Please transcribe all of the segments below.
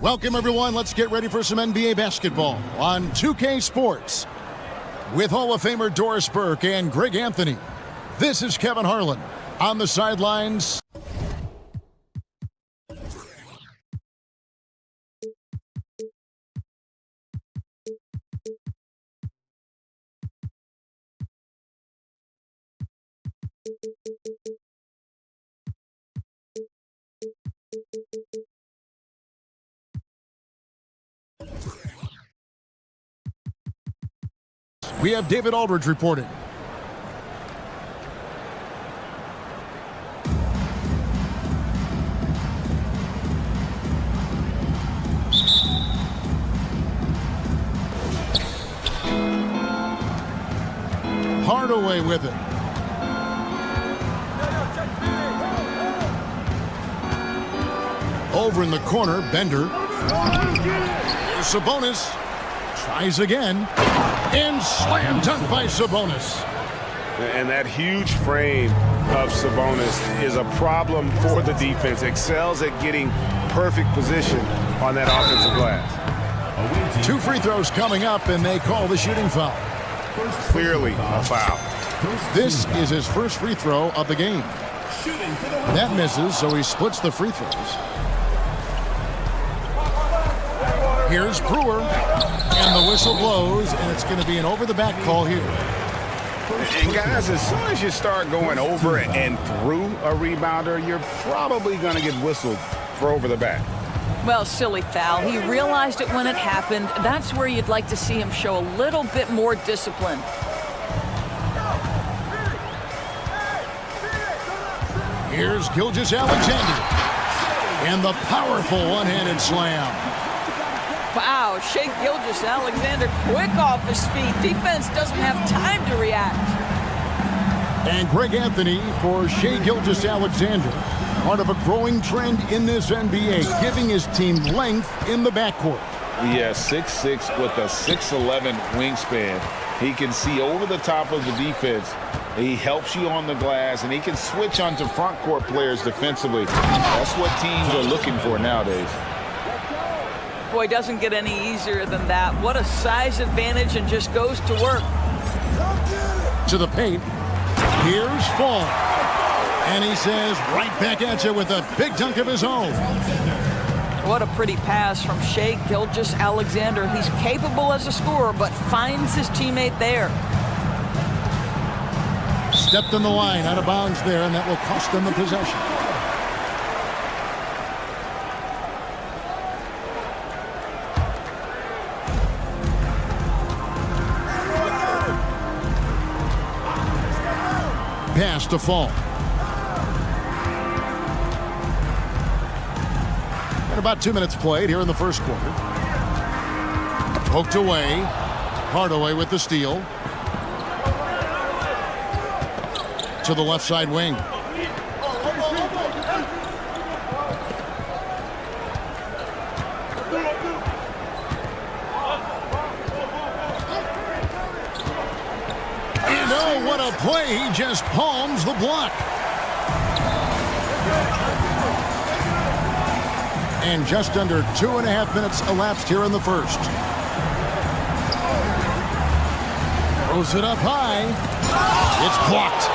Welcome, everyone. Let's get ready for some NBA basketball on 2K Sports. With Hall of Famer Doris Burke and Greg Anthony, this is Kevin Harlan on the sidelines. We have David Aldridge reporting. Hardaway with it. Over in the corner, Bender. Sabonis tries again. And slam dunk by Sabonis. And that huge frame of Sabonis is a problem for the defense. Excels at getting perfect position on that offensive glass. 2 free throws coming up, and they call the shooting foul. Clearly a foul. This is his first free throw of the game. That misses, so he splits the free throws. Here's Brewer, and the whistle blows, and it's going to be an over-the-back call here. And guys, as soon as you start going over and through a rebounder, you're probably going to get whistled for over the back. Well, silly foul. He realized it when it happened. That's where you'd like to see him show a little bit more discipline. Here's Gilgeous-Alexander, and the powerful one-handed slam. Wow, Shai Gilgeous-Alexander quick off his feet. Defense doesn't have time to react. And Greg Anthony for Shai Gilgeous-Alexander. Part of a growing trend in this NBA, giving his team length in the backcourt. Yeah, 6'6" with a 6'11" wingspan. He can see over the top of the defense. He helps you on the glass, and he can switch onto front court players defensively. That's what teams are looking for nowadays. Boy, doesn't get any easier than that. What a size advantage, and just goes to work. To the paint. Here's Fall. And he says right back at you with a big dunk of his own. What a pretty pass from Shai Gilgeous-Alexander. He's capable as a scorer, but finds his teammate there. Stepped in the line, out of bounds there, and that will cost them the possession. Pass to Fall. And about 2 minutes played here in the first quarter. Poked away. Hardaway with the steal. To the left side wing. And oh, what a play. He just palms the block. And just under 2.5 minutes elapsed here in the first. Throws it up high. It's blocked.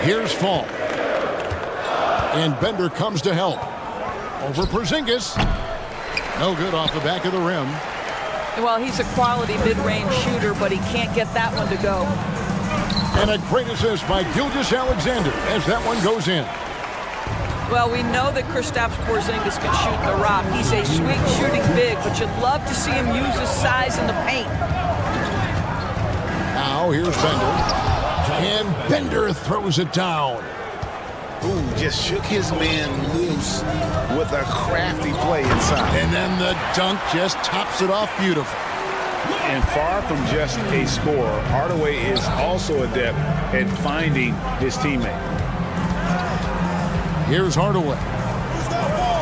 Here's Fall. And Bender comes to help. Over Porzingis. No good off the back of the rim. Well, he's a quality mid-range shooter, but he can't get that one to go. And a great assist by Gilgeous-Alexander as that one goes in. Well, we know that Kristaps Porzingis can shoot the rock. He's a sweet shooting big, but you'd love to see him use his size in the paint. Now here's Bender. And Bender throws it down. Ooh, just shook his man loose with a crafty play inside. And then the dunk just tops it off beautiful. And far from just a scorer, Hardaway is also adept at finding his teammate. Here's Hardaway.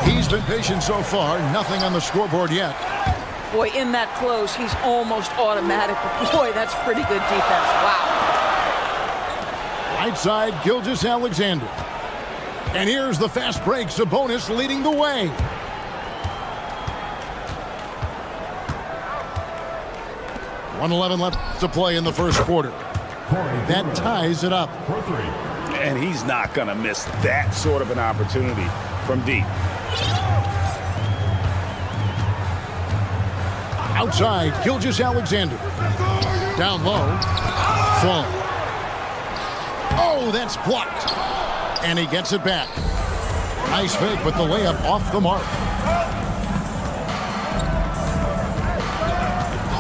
He's been patient so far. Nothing on the scoreboard yet. Boy, in that close, he's almost automatic. But boy, that's pretty good defense. Wow. Right side, Gilgeous-Alexander. And here's the fast break. Sabonis leading the way. .111 left to play in the first quarter. That ties it up. And he's not going to miss that sort of an opportunity from deep. Outside, Gilgeous-Alexander. Down low. Fall. Oh, that's blocked. And he gets it back. Nice fake, but the layup off the mark.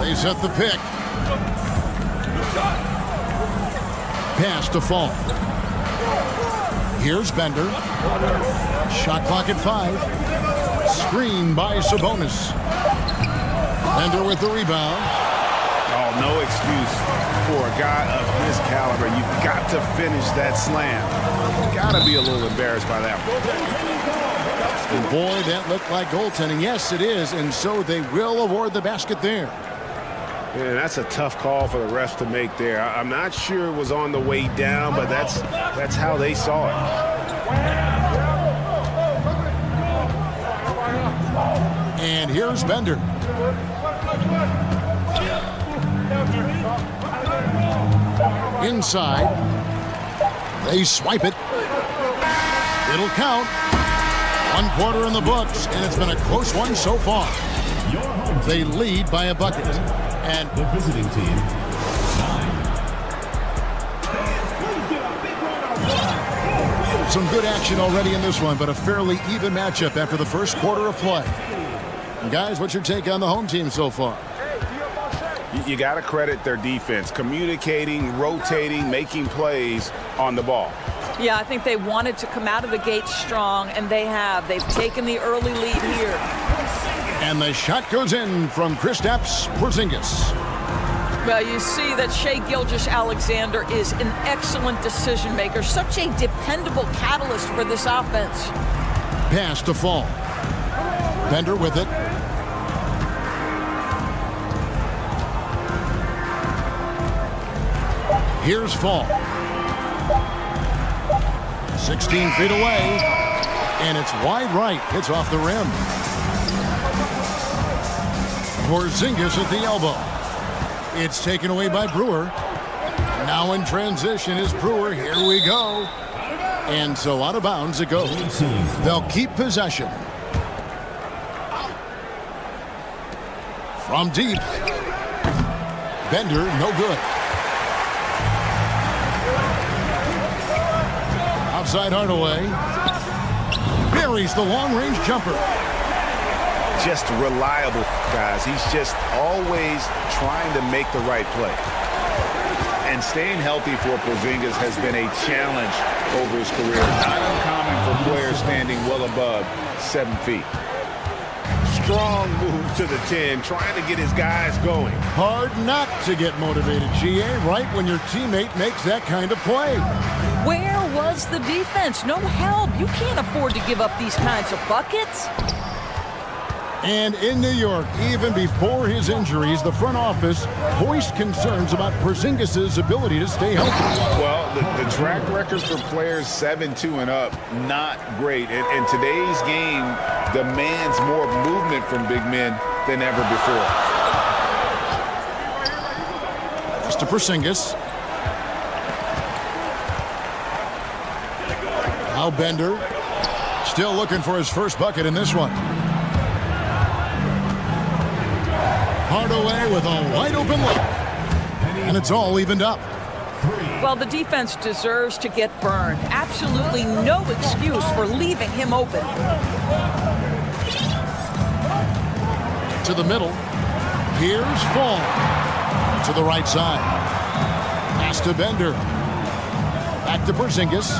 They set the pick. Pass to Fall. Here's Bender. Shot clock at 5. Screen by Sabonis. Bender with the rebound. Oh, no excuse for a guy of his caliber. You've got to finish that slam. Got to be a little embarrassed by that one. And boy, that looked like goaltending. Yes, it is, and so they will award the basket there. Yeah, that's a tough call for the refs to make there. I'm not sure it was on the way down, but that's how they saw it. And here's Bender. Inside. They swipe it. It'll count. 1 quarter in the books, and it's been a close one so far. They lead by a bucket. And the visiting team, 9. Some good action already in this one, but a fairly even matchup after the first quarter of play. And guys, what's your take on the home team so far? You got to credit their defense, communicating, rotating, making plays on the ball. Yeah, I think they wanted to come out of the gate strong, and they have. They've taken the early lead here. And the shot goes in from Kristaps Porzingis. Well, you see that Shai Gilgeous-Alexander is an excellent decision maker, such a dependable catalyst for this offense. Pass to Fall. Bender with it. Here's Fall. 16 feet away. And it's wide right. Hits off the rim. Porzingis at the elbow. It's taken away by Brewer. Now in transition is Brewer. Here we go. And so out of bounds it goes. They'll keep possession. From deep. Bender, no good. Outside Hardaway. Buries the long-range jumper. Just reliable, guys. He's just always trying to make the right play. And staying healthy for Porzingis has been a challenge over his career. Not uncommon for players standing well above 7 feet. Strong move to the 10, trying to get his guys going. Hard not to get motivated, GA, right when your teammate makes that kind of play. Where was the defense? No help. You can't afford to give up these kinds of buckets. And in New York, even before his injuries, the front office voiced concerns about Porzingis' ability to stay healthy. Well, the track record for players 7-2 and up, not great. And today's game demands more movement from big men than ever before. Pass to Porzingis. Now Bender, still looking for his first bucket in this one. Hardaway with a wide open look. And it's all evened up. Well, the defense deserves to get burned. Absolutely no excuse for leaving him open. To the middle. Here's Fall. To the right side. Pass to Bender. Back to Porzingis.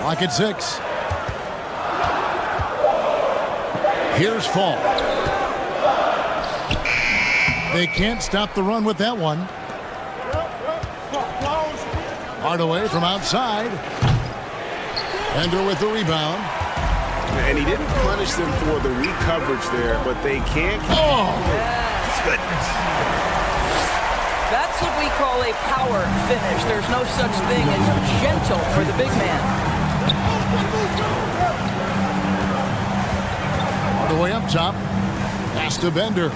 Clock at 6. Here's Fall. They can't stop the run with that one. Hardaway from outside. Bender with the rebound. And he didn't punish them for the weak coverage there, but they can't. Oh! Goodness. That's what we call a power finish. There's no such thing as gentle for the big man. Hardaway up top. Pass to Bender.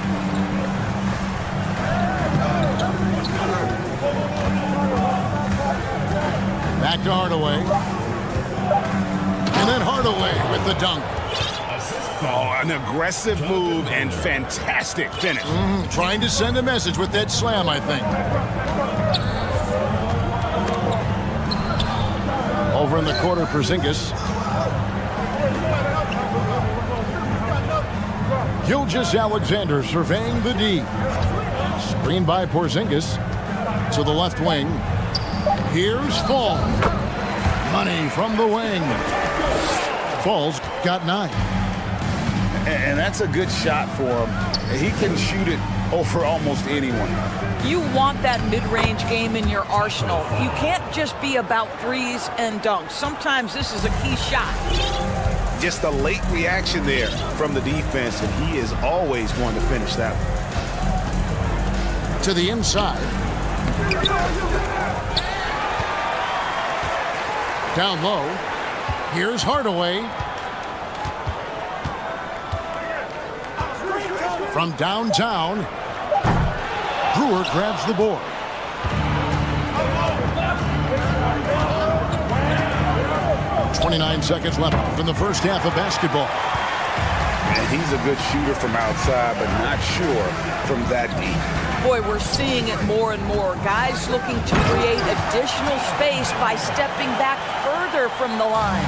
Back to Hardaway. And then Hardaway with the dunk. Oh, an aggressive move and fantastic finish. Trying to send a message with that slam, I think. Over in the corner, Porzingis. Gilgeous-Alexander surveying the D. Screen by Porzingis to the left wing. Here's Fall. Money from the wing. Fall's got 9. And that's a good shot for him. He can shoot it over almost anyone. You want that mid-range game in your arsenal. You can't just be about threes and dunks. Sometimes this is a key shot. Just a late reaction there from the defense, and he is always going to finish that one. To the inside. Down low. Here's Hardaway. From downtown, Brewer grabs the board. .29 seconds left in the first half of basketball. And he's a good shooter from outside, but not sure from that deep. Boy, we're seeing it more and more. Guys looking to create additional space by stepping back further from the line.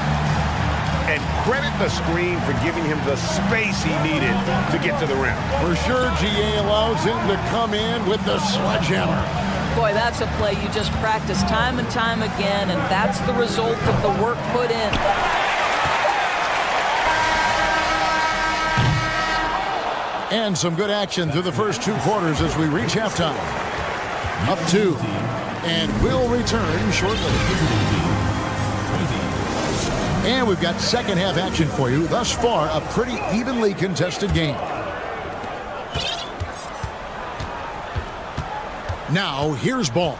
And credit the screen for giving him the space he needed to get to the rim. For sure, GA allows him to come in with the sledgehammer. Boy, that's a play you just practice time and time again, and that's the result of the work put in. And some good action through the first 2 quarters as we reach halftime. Up 2, and we'll return shortly. And we've got second half action for you. Thus far, a pretty evenly contested game. Now, here's Ball.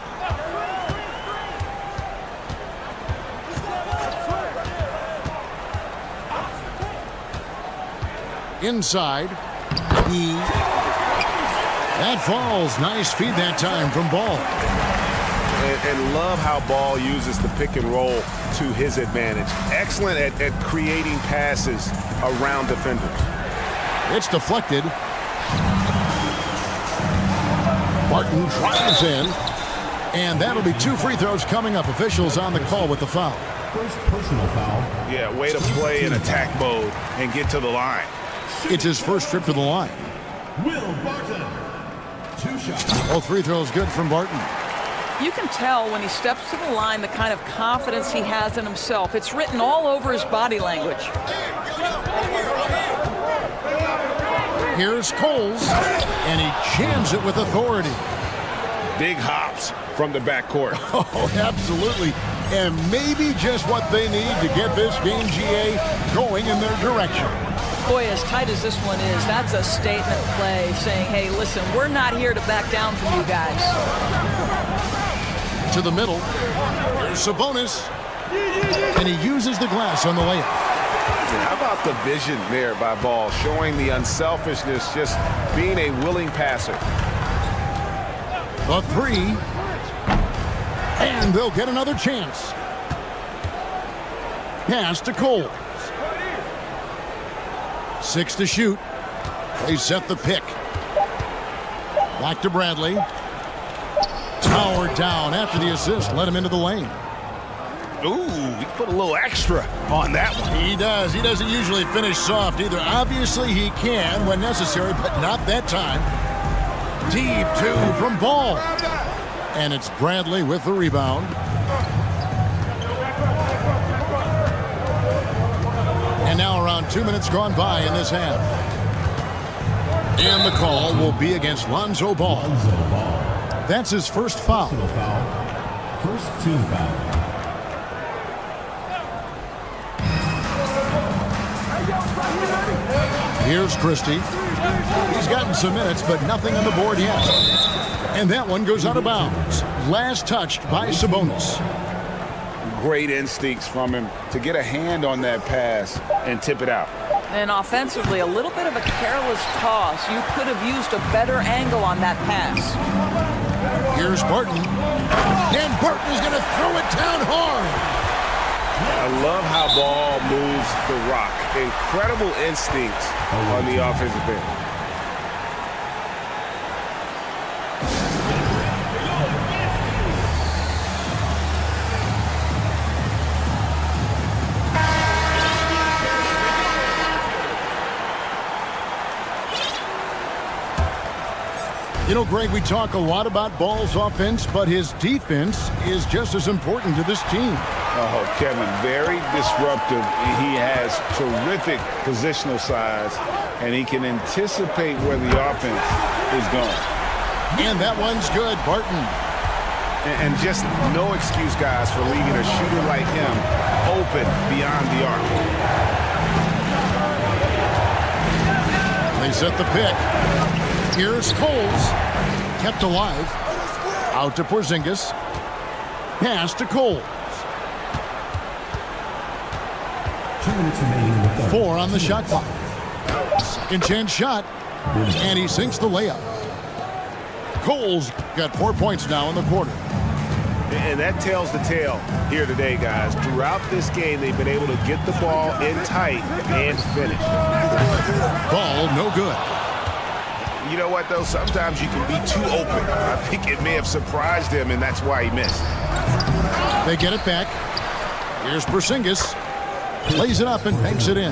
Inside. That falls. Nice feed that time from Ball. And love how Ball uses the pick and roll to his advantage. Excellent at creating passes around defenders. It's deflected. Martin drives in. And that'll be 2 free throws coming up. Officials on the call with the foul. First personal foul. Yeah, way to play in attack mode and get to the line. It's his first trip to the line. Will Barton. 2 shots. All free throws good from Barton. You can tell when he steps to the line the kind of confidence he has in himself. It's written all over his body language. Here's Coles, and he jams it with authority. Big hops from the backcourt. Oh, absolutely. And maybe just what they need to get this game, GA, going in their direction. Boy, as tight as this one is, that's a statement play saying, hey, listen, we're not here to back down from you guys. To the middle. Here's Sabonis. And he uses the glass on the layup. How about the vision there by Ball, showing the unselfishness, just being a willing passer. The 3. And they'll get another chance. Pass to Cole. 6 to shoot. They set the pick. Back to Bradley. Power down after the assist. Let him into the lane. Ooh, he put a little extra on that one. He does. He doesn't usually finish soft either. Obviously, he can when necessary, but not that time. Deep 2 from Ball. And it's Bradley with the rebound. And now around 2 minutes gone by in this half. And the call will be against Lonzo Ball. That's his first foul. First team foul. Here's Christie. He's gotten some minutes, but nothing on the board yet. And that one goes out of bounds. Last touched by Sabonis. great instincts from him to get a hand on that pass and tip it out. And offensively, a little bit of a careless toss. You could have used a better angle on that pass. Here's Barton. And Barton is going to throw it down hard. I love how ball moves the rock. Incredible instincts on the offensive end. You know, Greg, we talk a lot about Ball's offense, but his defense is just as important to this team. Oh, Kevin, very disruptive. He has terrific positional size, and he can anticipate where the offense is going. And that one's good, Barton. And just no excuse, guys, for leaving a shooter like him open beyond the arc. They set the pick. Here's Coles. Kept alive. Out to Porzingis. Pass to Coles. 2 minutes remaining in the third. 4 on the shot clock. Second chance shot. And he sinks the layup. Coles got 4 points now in the quarter. And that tells the tale here today, guys. Throughout this game, they've been able to get the ball in tight and finish. Ball no good. You know what, though? Sometimes you can be too open. I think it may have surprised him, and that's why he missed. They get it back. Here's Porzingis. Lays it up and banks it in.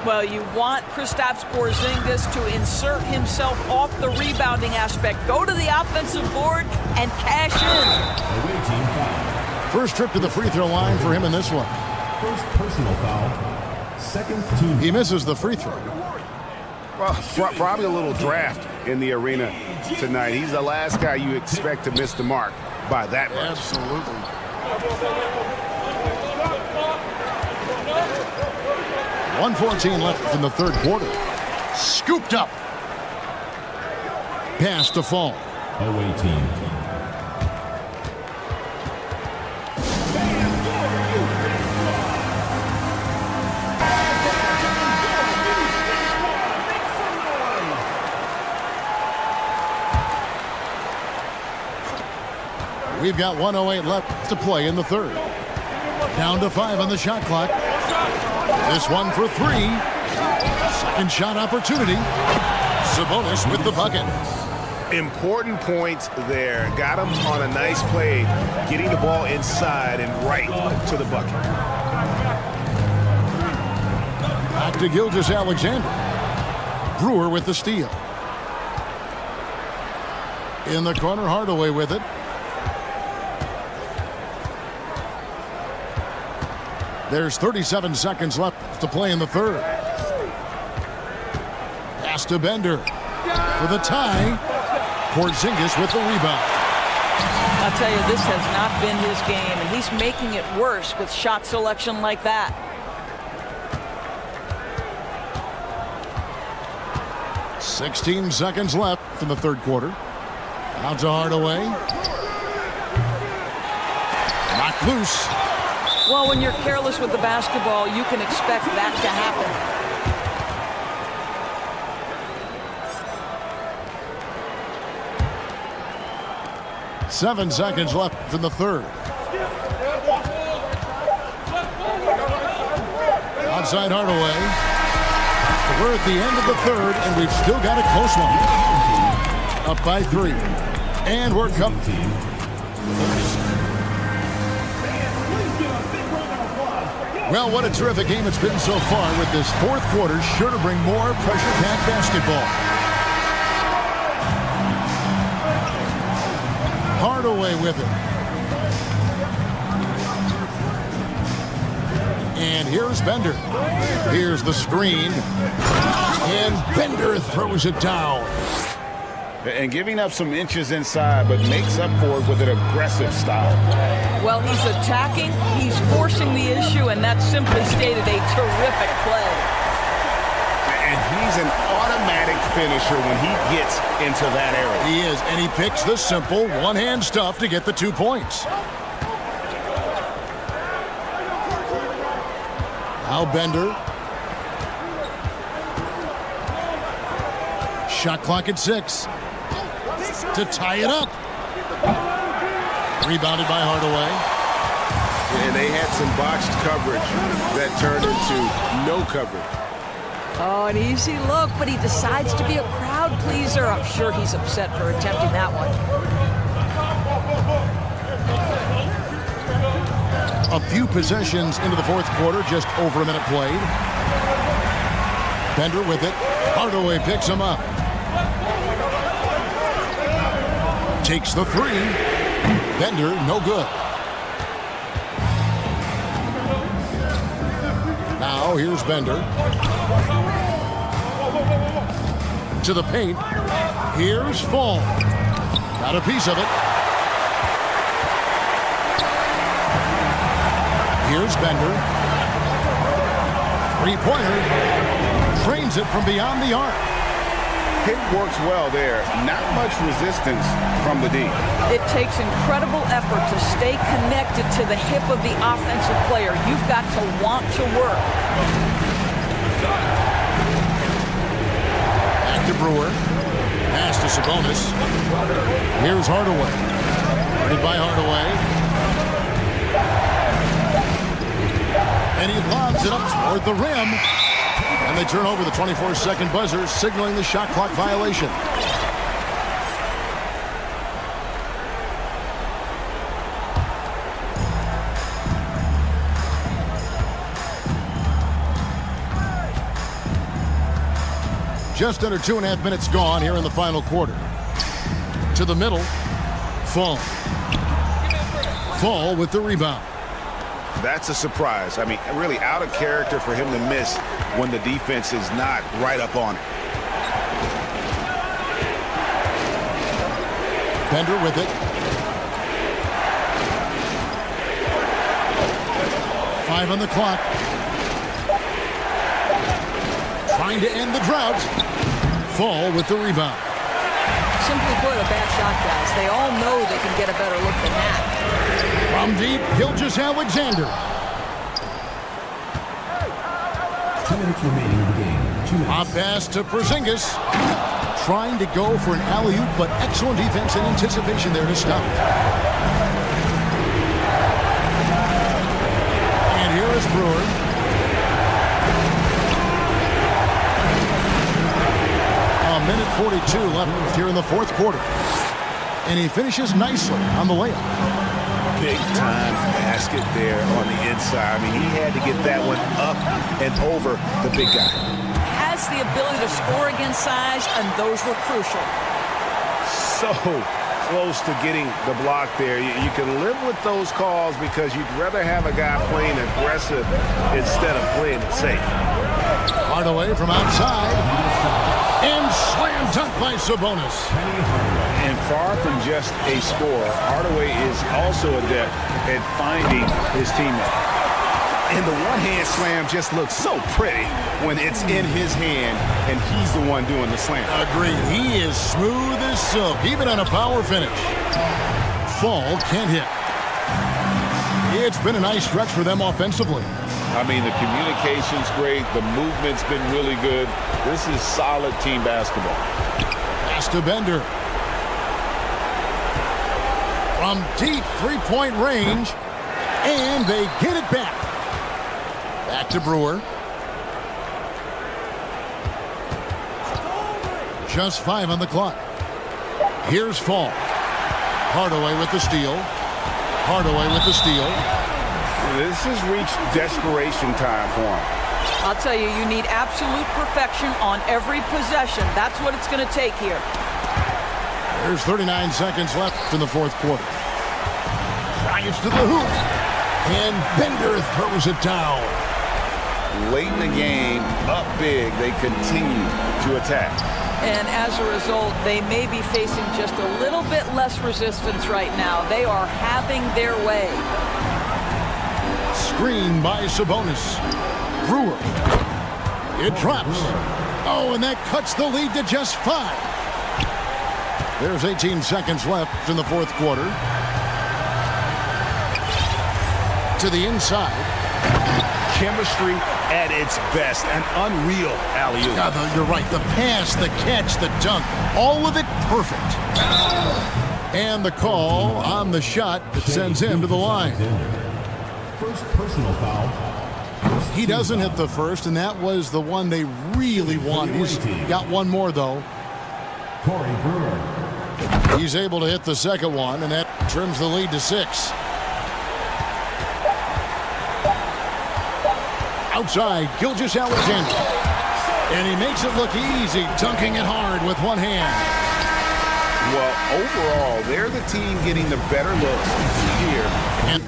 Well, you want Kristaps Porzingis to insert himself off the rebounding aspect. Go to the offensive board and cash in. Away team foul. First trip to the free throw line for him in this one. First personal foul. Second team. He misses the free throw. Well, probably a little draft in the arena tonight. He's the last guy you expect to miss the mark by that much. Absolutely. .114 left in the third quarter. Scooped up. Pass to Fall. Away team. We've got 1:08 left to play in the third. Down to 5 on the shot clock. This one for 3. Second shot opportunity. Sabonis with the bucket. Important points there. Got him on a nice play, getting the ball inside and right to the bucket. Back to Gilgeous-Alexander. Brewer with the steal. In the corner, Hardaway with it. There's 37 seconds left to play in the third. Pass to Bender for the tie. Porzingis with the rebound. I'll tell you, this has not been his game, and he's making it worse with shot selection like that. Sixteen seconds left in the third quarter. Out to Hardaway. Knocked loose. Well, when you're careless with the basketball, you can expect that to happen. Seven seconds left in the third. Outside Hardaway. We're at the end of the third, and we've still got a close one. Up by 3. And we're coming. Well, what a terrific game it's been so far, with this fourth quarter sure to bring more pressure-packed basketball. Hardaway with it. And here's Bender. Here's the screen. And Bender throws it down. And giving up some inches inside, but makes up for it with an aggressive style. Well, he's attacking, he's forcing the issue, and that's simply stated a terrific play. And he's an automatic finisher when he gets into that area. He is, and he picks the simple one-hand stuff to get the 2 points. Now Bender. Shot clock at 6. To tie it up. Rebounded by Hardaway. And they had some botched coverage that turned into no coverage. Oh, an easy look, but he decides to be a crowd pleaser. I'm sure he's upset for attempting that one. A few possessions into the fourth quarter, just over a minute played. Bender with it. Hardaway picks him up. Takes the 3. Bender, no good. Now here's Bender. To the paint. Here's Fall. Got a piece of it. Here's Bender. Three-pointer. Trains it from beyond the arc. Hit works well there. Not much resistance from the D. It takes incredible effort to stay connected to the hip of the offensive player. You've got to want to work. Back to Brewer. Pass to Sabonis. Here's Hardaway. Guarded by Hardaway. And he lobs it up toward the rim. And they turn over the 24-second buzzer, signaling the shot clock violation. Just under 2.5 minutes gone here in the final quarter. To the middle. Fall. Fall with the rebound. That's a surprise. I mean, really out of character for him to miss when the defense is not right up on it. Bender with it. 5 on the clock. Trying to end the drought. Fall with the rebound. Simply put, a bad shot, guys. They all know they can get a better look than that. From deep, Gilgeous-Alexander. 2 minutes remaining in the game. 2 minutes. Hot pass to Porzingis. Trying to go for an alley-oop, but excellent defense and anticipation there to stop. And here is Brewer. A minute 42 left here in the fourth quarter. And he finishes nicely on the layup. Big time basket there on the inside. I mean, he had to get that one up and over the big guy. Has the ability to score against size, and those were crucial. So close to getting the block there. You can live with those calls because you'd rather have a guy playing aggressive instead of playing it safe. Hardaway from outside. And slam dunk by Sabonis. And far from just a scorer, Hardaway is also adept at finding his teammate. And the one-hand slam just looks so pretty when it's in his hand and he's the one doing the slam. Agreed. He is smooth as silk, even on a power finish. Fall can't hit. It's been a nice stretch for them offensively. I mean, the communication's great. The movement's been really good. This is solid team basketball. Pass to Bender. From deep three-point range. And they get it back. Back to Brewer. Just 5 on the clock. Here's Fall. Hardaway with the steal. Hardaway with the steal. This has reached desperation time for him. I'll tell you, you need absolute perfection on every possession. That's what it's going to take here. There's 39 seconds left in the fourth quarter. Drives to the hoop. And Bender throws it down. Late in the game, up big, they continue to attack. And as a result, they may be facing just a little bit less resistance right now. They are having their way. Screen by Sabonis. Brewer. It drops. Oh, and that cuts the lead to just 5. There's 18 seconds left in the fourth quarter. To the inside. Chemistry at its best. An unreal alley-oop. Yeah, you're right. The pass, the catch, the dunk, all of it perfect. And the call on the shot that sends him to the line. First personal foul. He doesn't hit the first, and that was the one they really wanted. He's got one more, though. Corey Brewer. He's able to hit the second one, and that trims the lead to 6. Outside, Gilgeous-Alexander. And he makes it look easy, dunking it hard with one hand. Well, overall, they're the team getting the better looks here. And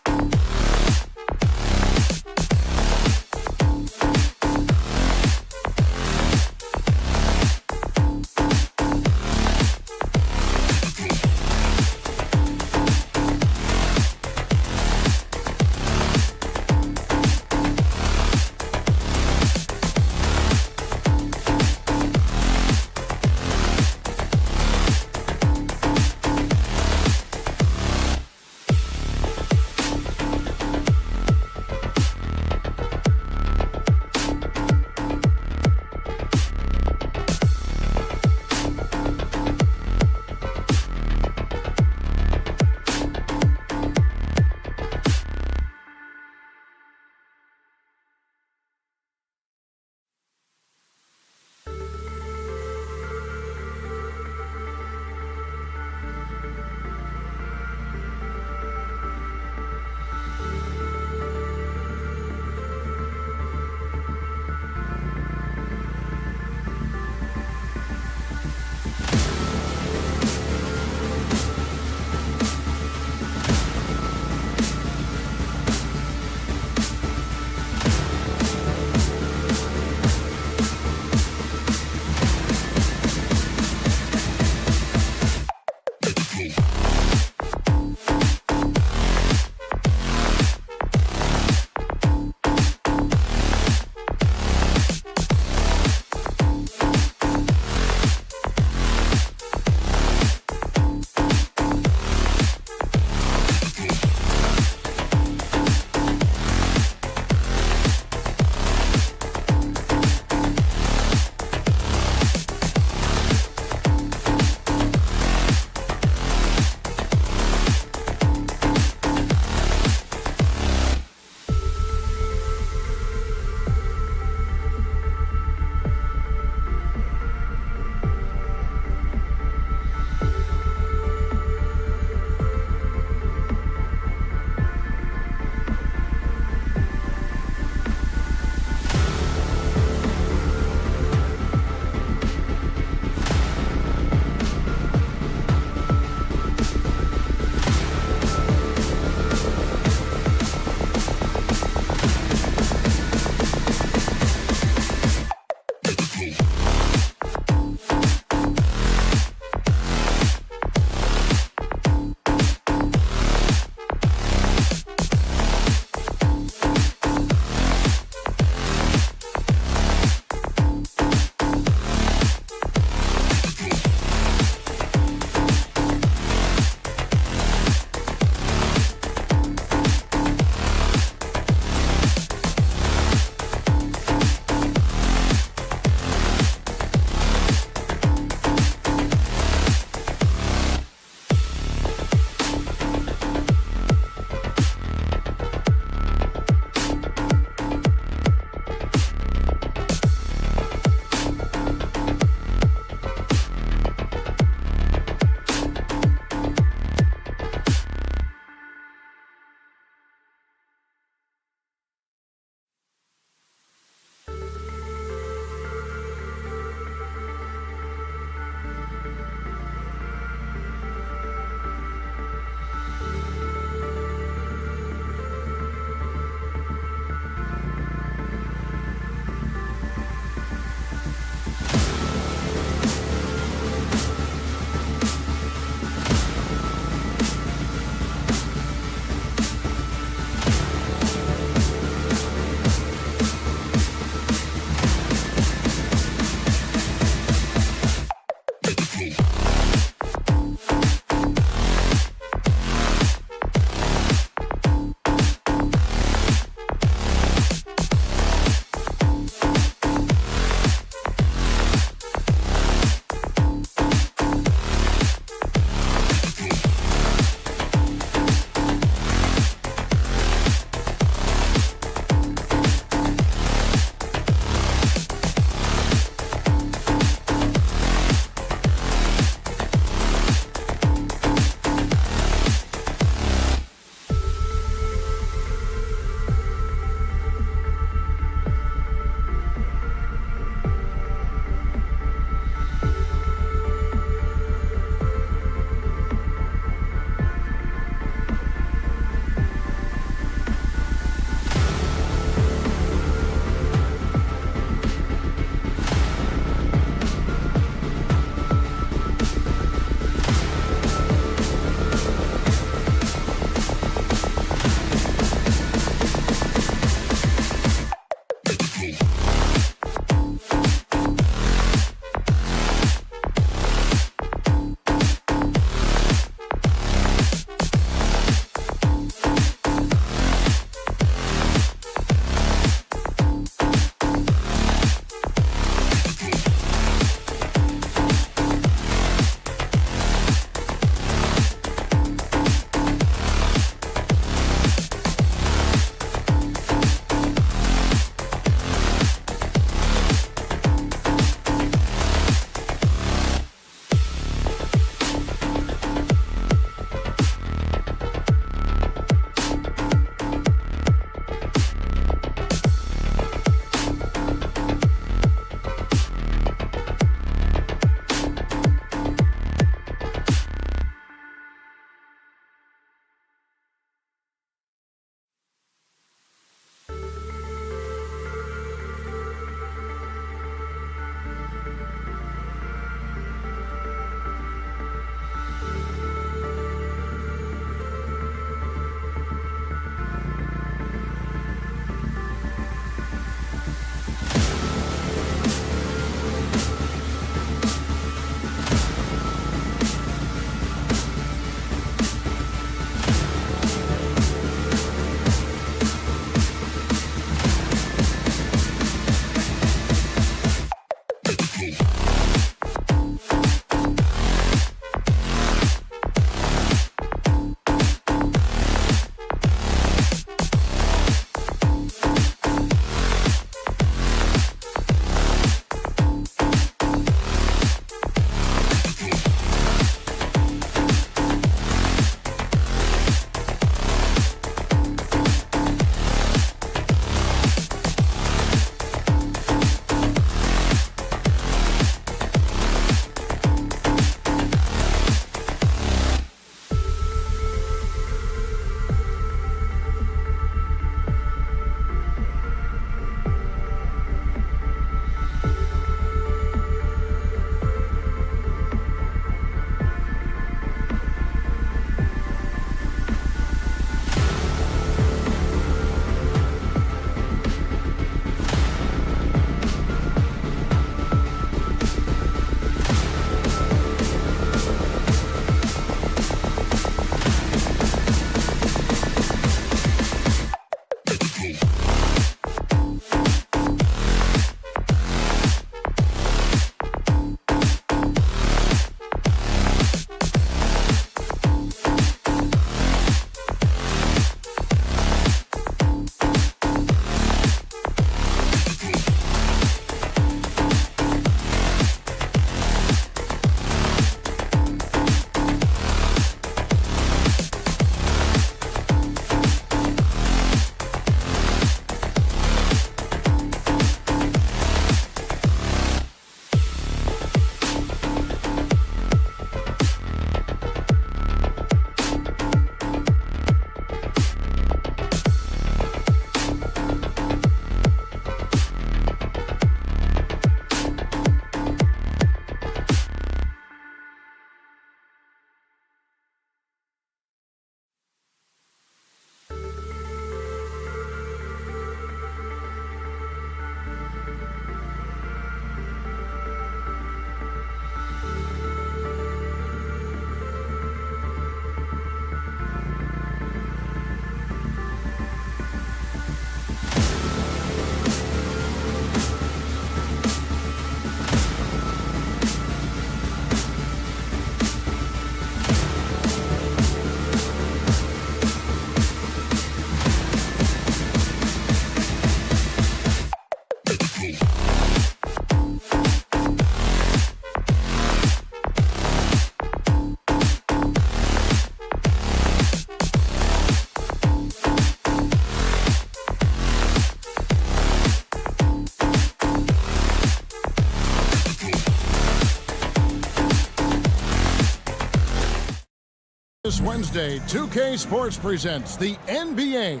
This Wednesday, 2K Sports presents the NBA.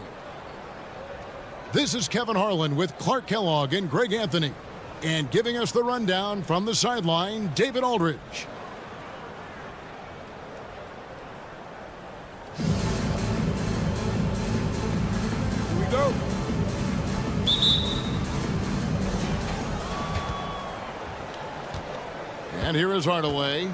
This is Kevin Harlan with Clark Kellogg and Greg Anthony. And giving us the rundown from the sideline, David Aldridge. Here we go. And here is Hardaway.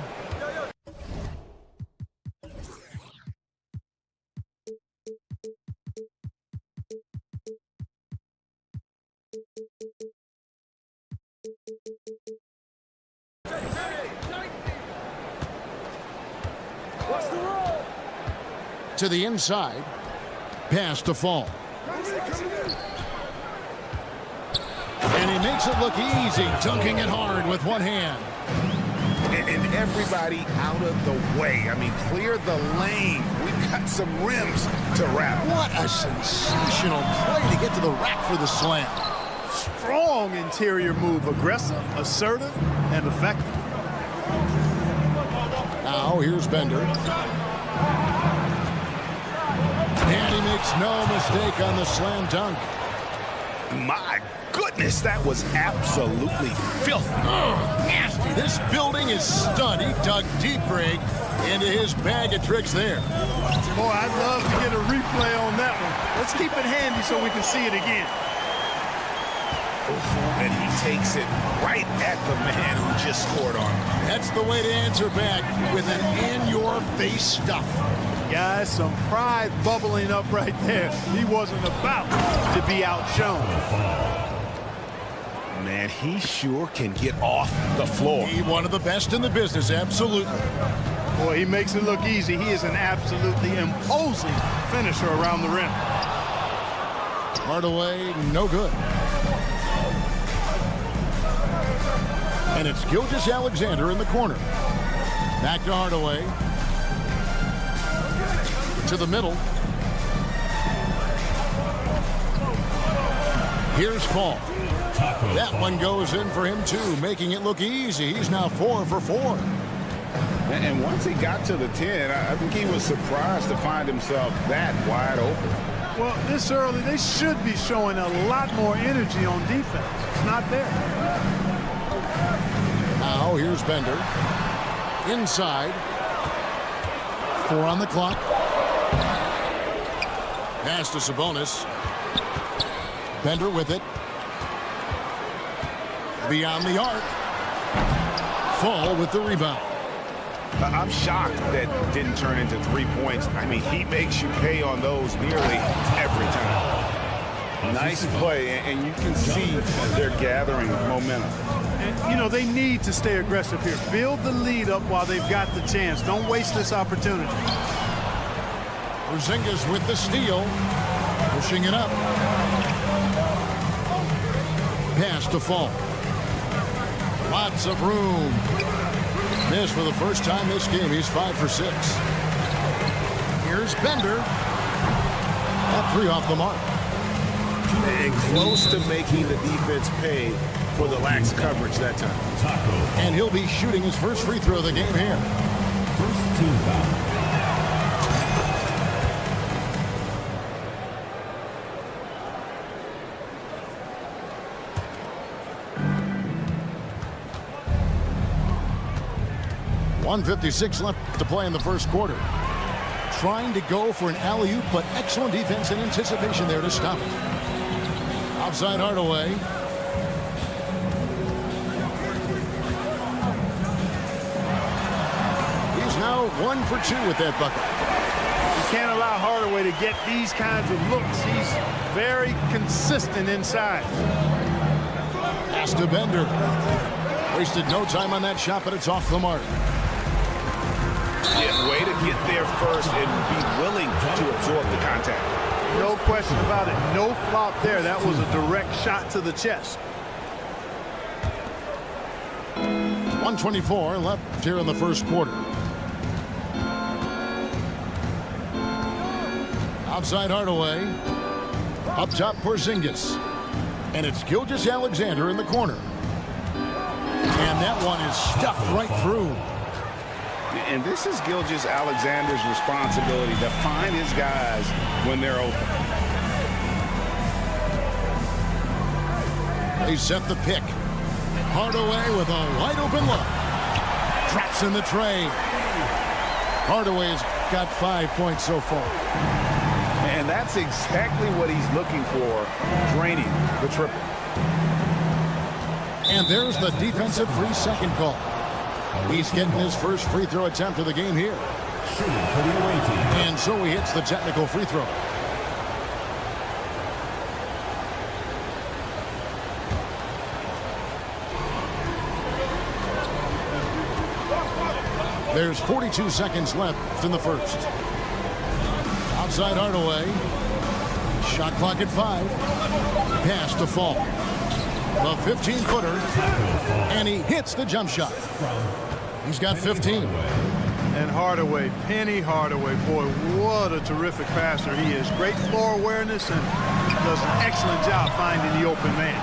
To the inside, pass to Fall. And he makes it look easy, dunking it hard with one hand. And everybody out of the way. I mean, clear the lane. We've got some rims to wrap. What a sensational play to get to the rack for the slam. Strong interior move, aggressive, assertive, and effective. Now here's Bender. And he makes no mistake on the slam dunk. My goodness, that was absolutely filthy. Nasty. This building is stunned. He dug deep, Greg, into his bag of tricks there. Boy, I'd love to get a replay on that one. Let's keep it handy so we can see it again. And he takes it right at the man who just scored on him. That's the way to answer back, with an in-your-face stuff. Guys, some pride bubbling up right there. He wasn't about to be outshone. Man, he sure can get off the floor. He's one of the best in the business, absolutely. Boy, he makes it look easy. He is an absolutely imposing finisher around the rim. Hardaway, no good. And it's Gilgeous-Alexander in the corner. Back to Hardaway. To the middle. Here's Fall. That one goes in for him too, making it look easy. He's now 4 for 4. And once he got to the 10, I think he was surprised to find himself that wide open. Well, this early, they should be showing a lot more energy on defense. It's not there. Now here's Bender. Inside. 4 on the clock. Pass to Sabonis. Bender with it. Beyond the arc. Fall with the rebound. I'm shocked that didn't turn into 3 points. I mean, he makes you pay on those nearly every time. Nice play, and you can see they're gathering momentum. And, you know, they need to stay aggressive here. Build the lead up while they've got the chance. Don't waste this opportunity. Porzingis with the steal. Pushing it up. Pass to Fall. Lots of room. Miss for the first time this game. He's 5 for 6. Here's Bender. That 3 off the mark. And close to making the defense pay for the lax coverage that time. And he'll be shooting his first free throw of the game here. First team foul. .156 left to play in the first quarter. Trying to go for an alley-oop, but excellent defense and anticipation there to stop it. Outside Hardaway. He's now 1 for 2 with that bucket. You can't allow Hardaway to get these kinds of looks. He's very consistent inside. Pass to Bender. Wasted no time on that shot, but it's off the mark. Yeah, way to get there first and be willing to absorb the contact. No question about it. No flop there. That was a direct shot to the chest. 1:24 left here in the first quarter. Outside Hardaway. Up top Porzingis. And it's Gilgeous-Alexander in the corner. And that one is stuffed right through. And this is Gilgeous-Alexander's responsibility to find his guys when they're open. They set the pick. Hardaway with a wide open look. Drops in the tray. Hardaway's got 5 points so far. And that's exactly what he's looking for, draining the triple. And there's the defensive 3-second call. He's getting his first free throw attempt of the game here. And so he hits the technical free throw. There's 42 seconds left in the first. Outside Hardaway. Shot clock at 5. Pass to Fall. The 15-footer. And he hits the jump shot. He's got 15. And Hardaway, Penny Hardaway, boy, what a terrific passer he is. Great floor awareness and does an excellent job finding the open man.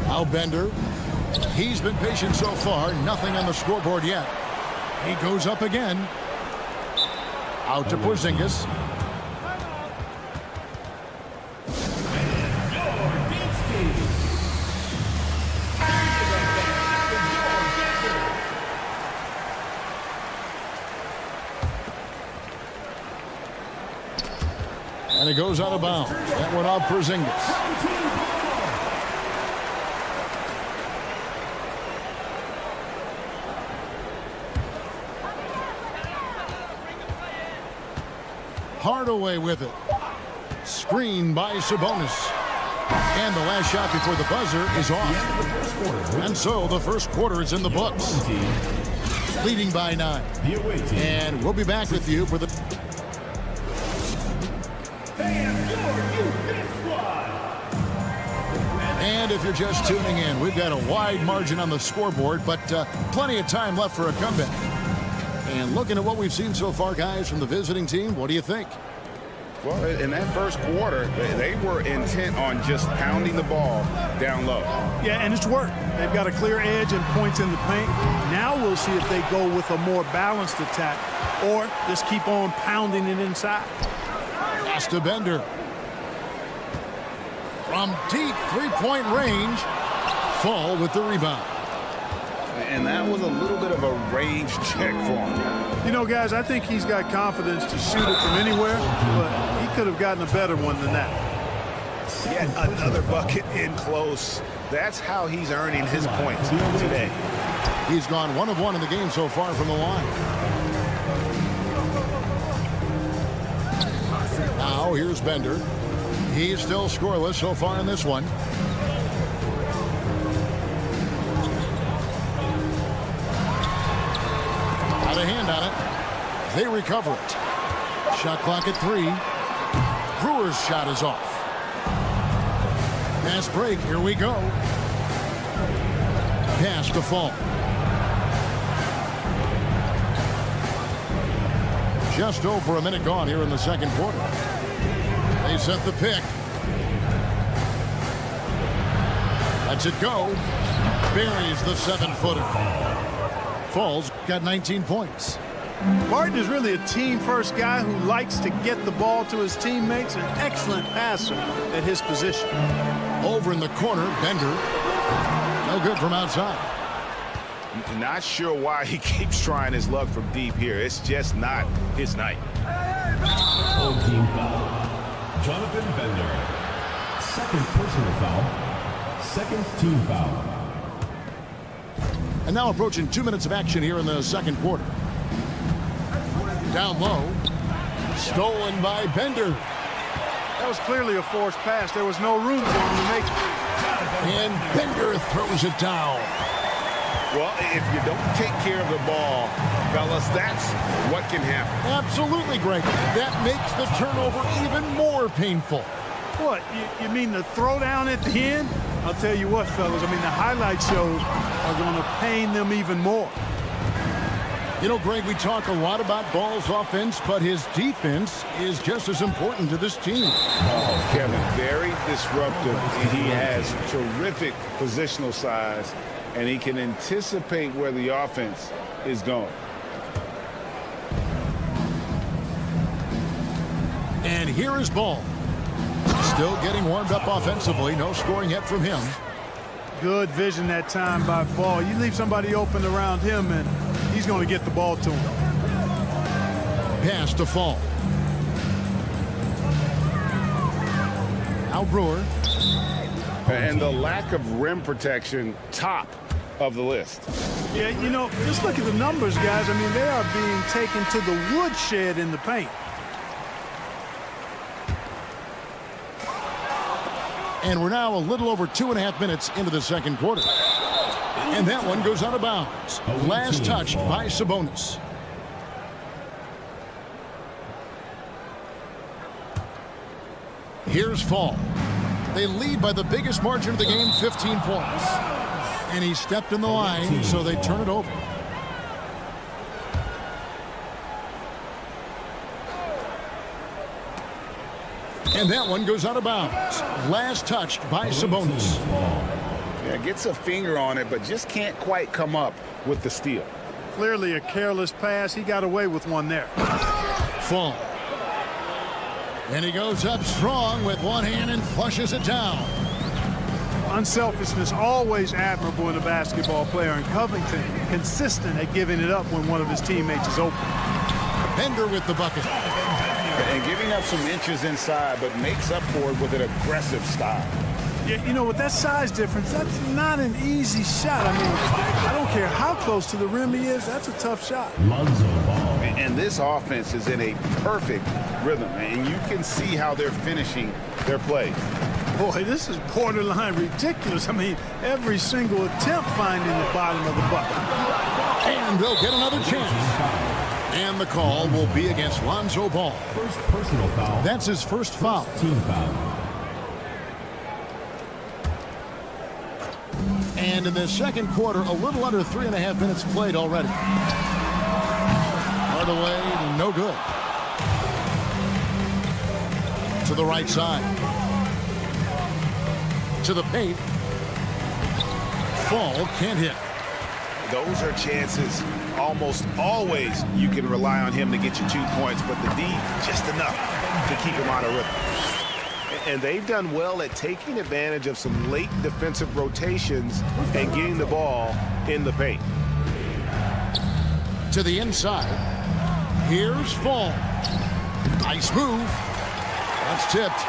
Now Bender. He's been patient so far. Nothing on the scoreboard yet. He goes up again. Out to Porzingis. And it goes out of bounds. That went off Porzingis. Hardaway with it. Screen by Sabonis. And the last shot before the buzzer is off. And so the first quarter is in the books. Leading by 9. And we'll be back with you for the... And if you're just tuning in, we've got a wide margin on the scoreboard, but plenty of time left for a comeback. And looking at what we've seen so far, guys, from the visiting team, what do you think? Well, in that first quarter, they were intent on just pounding the ball down low. Yeah, and it's worked. They've got a clear edge and points in the paint. Now we'll see if they go with a more balanced attack or just keep on pounding it inside. Pass to Bender. From deep three-point range, Fall with the rebound. And that was a little bit of a range check for him. You know, guys, I think he's got confidence to shoot it from anywhere, but he could have gotten a better one than that. Yet another bucket in close. That's how he's earning his points today. He's gone 1 of 1 in the game so far from the line. Now here's Bender. He's still scoreless so far in this one. Got a hand on it. They recover it. Shot clock at 3. Brewer's shot is off. Pass break. Here we go. Pass to Fall. Just over a minute gone here in the second quarter. They set the pick. Lets it go. Buries the 7-footer. Fall's got 19 points. Martin is really a team-first guy who likes to get the ball to his teammates. An excellent passer at his position. Over in the corner, Bender. No good from outside. Not sure why he keeps trying his luck from deep here. It's just not his night. Old team foul. Jonathan Bender. Second personal foul. Second team foul. And now approaching 2 minutes of action here in the second quarter. Down low. Stolen by Bender. That was clearly a forced pass. There was no room for him to make it. And Bender throws it down. Well, if you don't take care of the ball, fellas, that's what can happen. Absolutely, Greg. That makes the turnover even more painful. What, you mean the throwdown at the end? I'll tell you what, fellas, I mean, the highlight shows are going to pain them even more. You know, Greg, we talk a lot about Ball's offense, but his defense is just as important to this team. Oh, Kevin, very disruptive. He has terrific positional size, and he can anticipate where the offense is going. And here is Ball. Still getting warmed up offensively. No scoring yet from him. Good vision that time by Ball. You leave somebody open around him, and he's going to get the ball to him. Pass to Fall. Now Brewer. And the lack of rim protection, top of the list. Yeah, you know, just look at the numbers, guys. I mean, they are being taken to the woodshed in the paint. And we're now a little over 2.5 minutes into the second quarter. And that one goes out of bounds. Last touched by Sabonis. Here's Fall. They lead by the biggest margin of the game, 15 points. And he stepped in the line, so they turn it over. And that one goes out of bounds. Last touched by Sabonis. Yeah, gets a finger on it, but just can't quite come up with the steal. Clearly a careless pass. He got away with one there. Fall. And he goes up strong with one hand and flushes it down. Unselfishness always admirable in a basketball player, and Covington consistent at giving it up when one of his teammates is open. Bender with the bucket. And giving up some inches inside, but makes up for it with an aggressive style. Yeah, you know, with that size difference, that's not an easy shot. I mean, I don't care how close to the rim he is, that's a tough shot. And this offense is in a perfect rhythm, and you can see how they're finishing their play. Boy, this is borderline ridiculous. I mean, every single attempt finding the bottom of the bucket. And they'll get another chance. And the call will be against Lonzo Ball. First personal foul. That's his first foul. Team foul. And in the second quarter, a little under 3.5 minutes played already. Hardaway, no good. To the right side. To the paint. Fall can't hit. Those are chances. Almost always you can rely on him to get you 2 points, but the D just enough to keep him out of rhythm. And they've done well at taking advantage of some late defensive rotations and getting the ball in the paint. To the inside. Here's Fall. Nice move. That's tipped.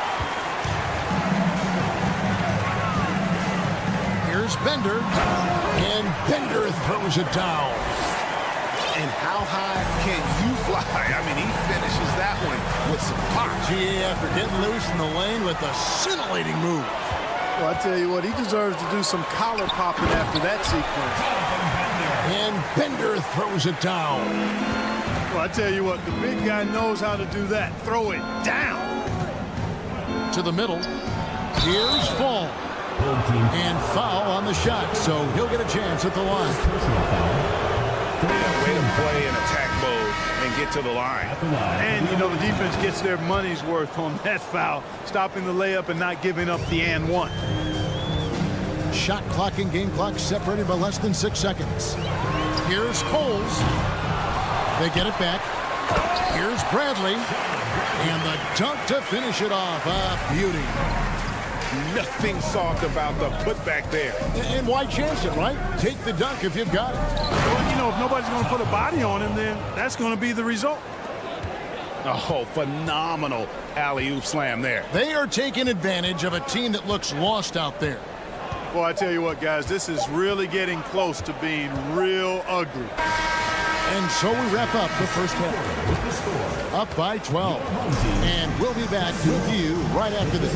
Here's Bender. And Bender throws it down. And how high can you fly? I mean, he finishes that one with some pop. Gee, after getting loose in the lane with a scintillating move. Well, I tell you what, he deserves to do some collar popping after that sequence. And Bender throws it down. Well, I tell you what, the big guy knows how to do that. Throw it down. To the middle. Here's Fall. And foul on the shot, so he'll get a chance at the line. Way to play in attack mode and get to the line. And, you know, the defense gets their money's worth on that foul, stopping the layup and not giving up the and one. Shot clock and game clock separated by less than 6 seconds. Here's Coles. They get it back. Here's Bradley. And the dunk to finish it off. A beauty. Nothing soft about the putback there. And why chance it, right? Take the dunk if you've got it. Well, you know, if nobody's going to put a body on him, then that's going to be the result. Oh, phenomenal alley-oop slam there. They are taking advantage of a team that looks lost out there. Well, I tell you what, guys, this is really getting close to being real ugly. And so we wrap up the first half. Up by 12. And we'll be back with you right after this.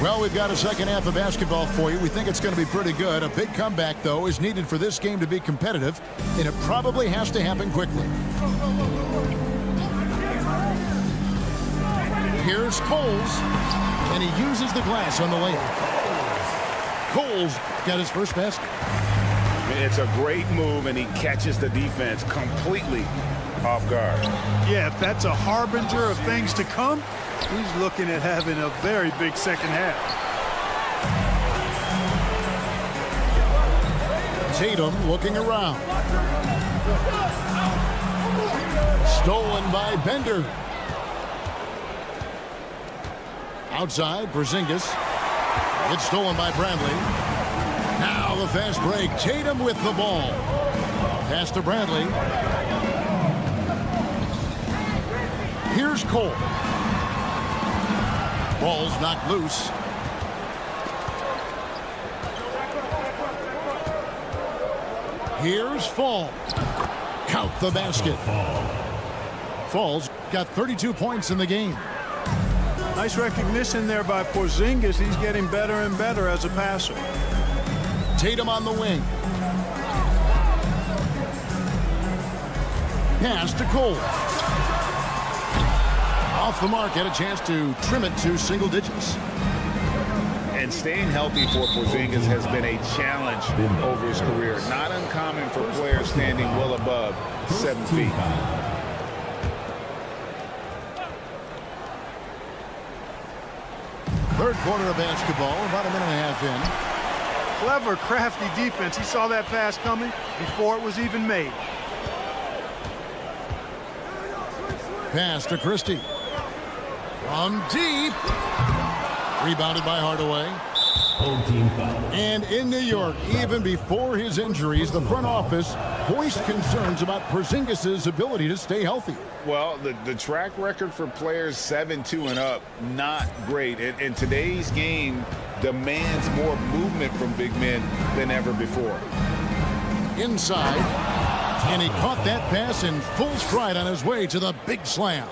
Well, we've got a second half of basketball for you. We think it's going to be pretty good. A big comeback, though, is needed for this game to be competitive, and it probably has to happen quickly. Here's Coles, and he uses the glass on the layup. Coles got his first basket. It's a great move, and he catches the defense completely off guard. Yeah, if that's a harbinger of things to come, he's looking at having a very big second half. Tatum looking around. Stolen by Bender. Outside, Porzingis. It's stolen by Bradley. Now the fast break. Tatum with the ball. Pass to Bradley. Here's Cole. Ball's knocked loose. Here's Fall. Count the basket. Fall's got 32 points in the game. Nice recognition there by Porzingis. He's getting better and better as a passer. Tatum on the wing. Pass to Cole. Off the mark, had a chance to trim it to single digits. And staying healthy for Porzingis has been a challenge over his career. Not uncommon for players standing well above 7 feet. Third quarter of basketball, about a minute and a half in. Clever, crafty defense. He saw that pass coming before it was even made. Pass to Christie. From deep. Rebounded by Hardaway. And in New York, even before his injuries, the front office voiced concerns about Porzingis' ability to stay healthy. Well, the track record for players 7-2 and up, not great. And today's game demands more movement from big men than ever before. Inside, and he caught that pass in full stride on his way to the big slam.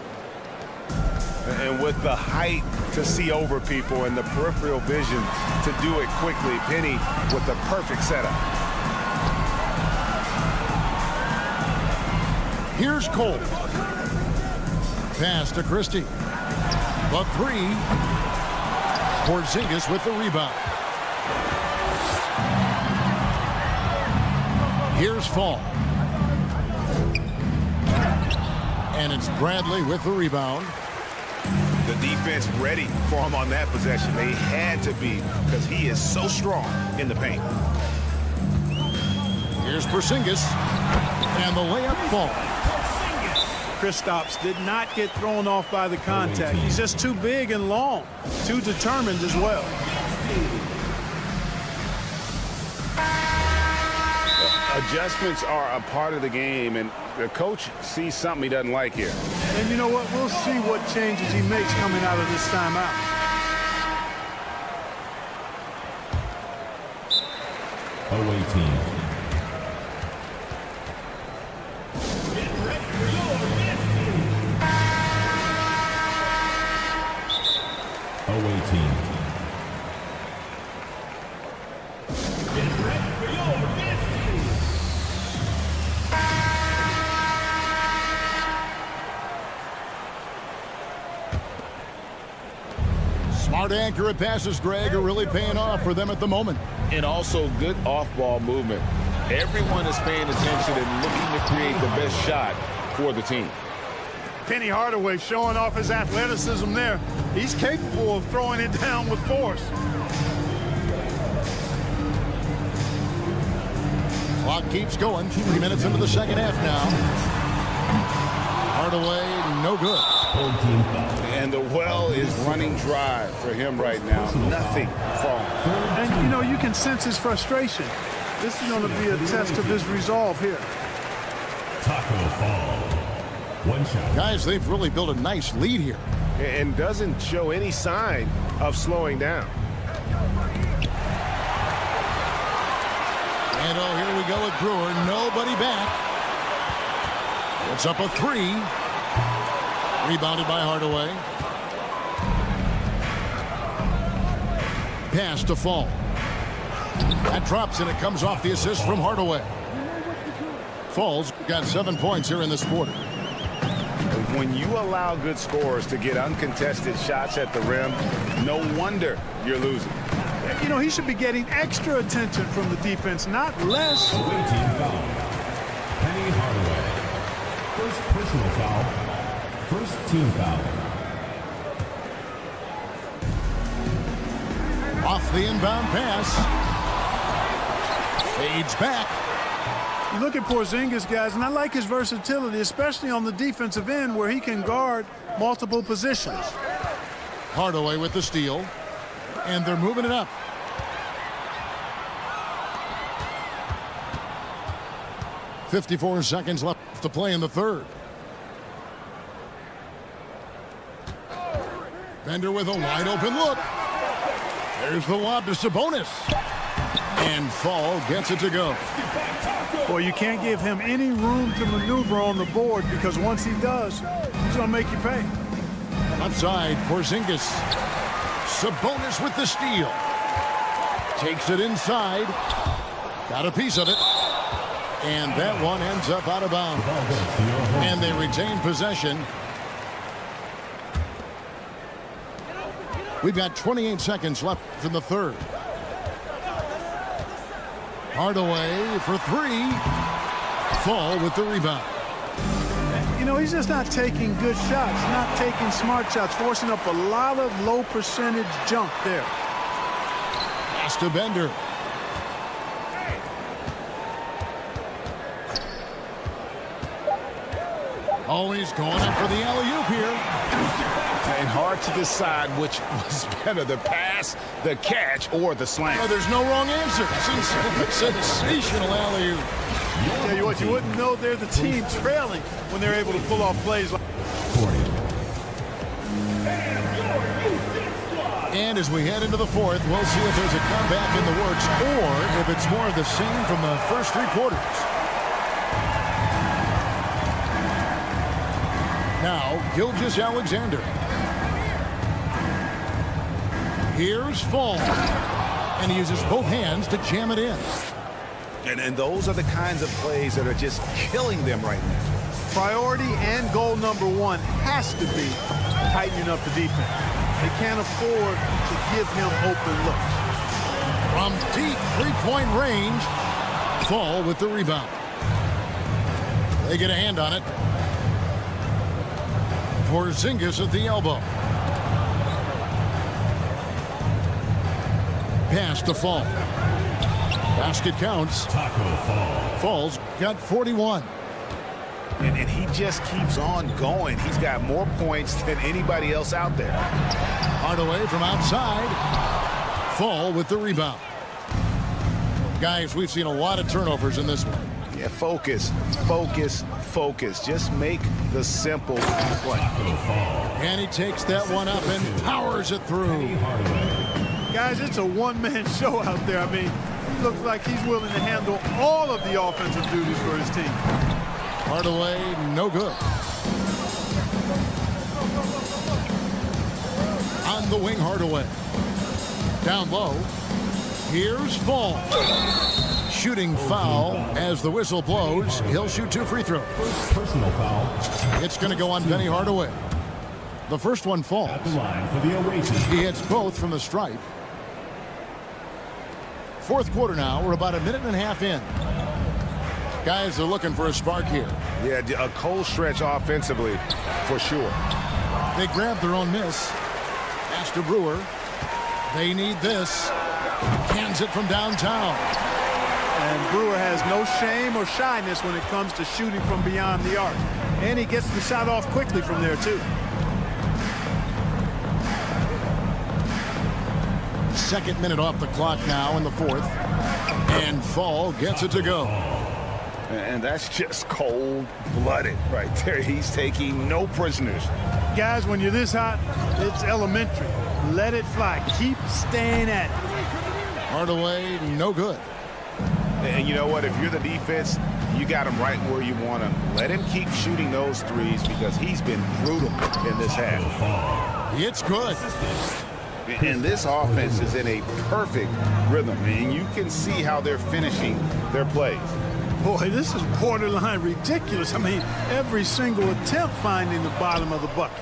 And with the height to see over people and the peripheral vision to do it quickly, Penny with the perfect setup. Here's Cole. Pass to Christie. The three. Porzingis with the rebound. Here's Fall. And it's Bradley with the rebound. The defense ready for him on that possession. They had to be, because he is so strong in the paint. Here's Porzingis. And the layup Fall. Kristaps did not get thrown off by the contact. He's just too big and long, too determined as well. Adjustments are a part of the game, and the coach sees something he doesn't like here. And you know what? We'll see what changes he makes coming out of this timeout. Away team. Away team. Smart, accurate passes, Greg, are really paying off for them at the moment. And also good off-ball movement. Everyone is paying attention and looking to create the best shot for the team. Penny Hardaway showing off his athleticism there. He's capable of throwing it down with force. Clock keeps going. 3 minutes into the second half now. Hardaway, no good. And the well is running dry for him right now. Nothing falling. And, you know, you can sense his frustration. This is going to be a test of his resolve here. Taco Fall. One shot. Guys, they've really built a nice lead here. And doesn't show any sign of slowing down. And oh, here we go with Brewer. Nobody back. It's up a three. Rebounded by Hardaway. Pass to Fall. That drops and it comes off the assist from Hardaway. Fall's got 7 points here in this quarter. When you allow good scorers to get uncontested shots at the rim, no wonder you're losing. You know, he should be getting extra attention from the defense, not less. Away team foul. Penny Hardaway. First personal foul. First team foul. Off the inbound pass. Fades back. You look at Porzingis, guys, and I like his versatility, especially on the defensive end where he can guard multiple positions. Hardaway with the steal. And they're moving it up. .54 seconds left to play in the third. Bender with a wide open look. There's the lob to Sabonis. And Fall gets it to go. Boy, you can't give him any room to maneuver on the board because once he does, he's going to make you pay. Outside, Porzingis. Sabonis with the steal. Takes it inside. Got a piece of it. And that one ends up out of bounds. And they retain possession. We've got 28 seconds left in the third. Hardaway for three. Fall with the rebound. You know, he's just not taking good shots, not taking smart shots, forcing up a lot of low percentage junk there. Pass to Bender. Always going up for the alley-oop here. And hard to decide which was better, the pass, the catch, or the slam. Oh, there's no wrong answer. Sensational alley-oop. Tell you what, you wouldn't know they're the team trailing when they're able to pull off plays like 40. And as we head into the fourth, we'll see if there's a comeback in the works or if it's more of the same from the first three quarters. Now, Gilgeous-Alexander. Here's Fall. And he uses both hands to jam it in. And those are the kinds of plays that are just killing them right now. priority and goal number one has to be tightening up the defense. They can't afford to give him open looks. From deep three-point range, Fall with the rebound. They get a hand on it. Porzingis at the elbow. Pass to Fall. Basket counts. Taco Fall. Fall's got 41. And he just keeps on going. He's got more points than anybody else out there. Hardaway from outside. Fall with the rebound. Guys, we've seen a lot of turnovers in this one. Yeah, focus, focus, focus. Just make the simple play. And he takes that one up and powers it through. Guys, it's a one-man show out there. I mean, he looks like he's willing to handle all of the offensive duties for his team. Hardaway, no good. On the wing, Hardaway. Down low. Here's Fall. Shooting foul as the whistle blows. He'll shoot 2 free throws. Personal foul. It's going to go on Penny Hardaway. The first one falls. At the line for the away team. He hits both from the stripe. Fourth quarter now. We're about a minute and a half in. Guys are looking for a spark here. Yeah, a cold stretch offensively, for sure. They grab their own miss. Pass to Brewer. They need this. Cans it from downtown. And Brewer has no shame or shyness when it comes to shooting from beyond the arc. And he gets the shot off quickly from there, too. Second minute off the clock now in the fourth. And Fall gets it to go. And that's just cold-blooded right there. He's taking no prisoners. Guys, when you're this hot, it's elementary. Let it fly. Keep staying at it. Hardaway, no good. And you know what? If you're the defense, you got him right where you want him. Let him keep shooting those threes because he's been brutal in this half. It's good. And this offense is in a perfect rhythm. And you can see how they're finishing their plays. Boy, this is borderline ridiculous. I mean, every single attempt finding the bottom of the bucket.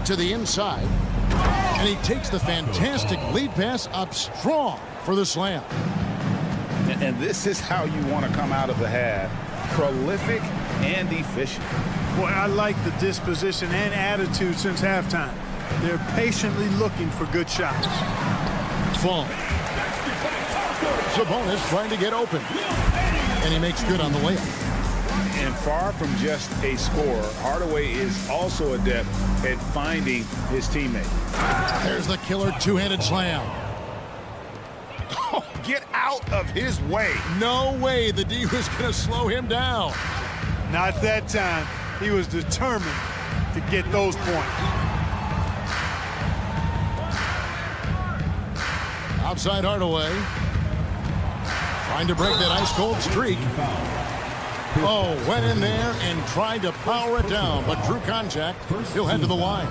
To the inside. And he takes the fantastic lead pass up strong for the slam. And this is how you want to come out of the half. Prolific and efficient. Boy, I like the disposition and attitude since halftime. They're patiently looking for good shots. Fall. Sabonis trying to get open. And he makes good on the layup. And far from just a scorer, Hardaway is also adept at finding his teammate. There's the killer two-handed slam. Oh, get out of his way. No way the D was going to slow him down. Not that time. He was determined to get those points. Outside Hardaway. Trying to break that ice-cold streak. Oh, went in there and tried to power it down, but drew contact. He'll head to the line.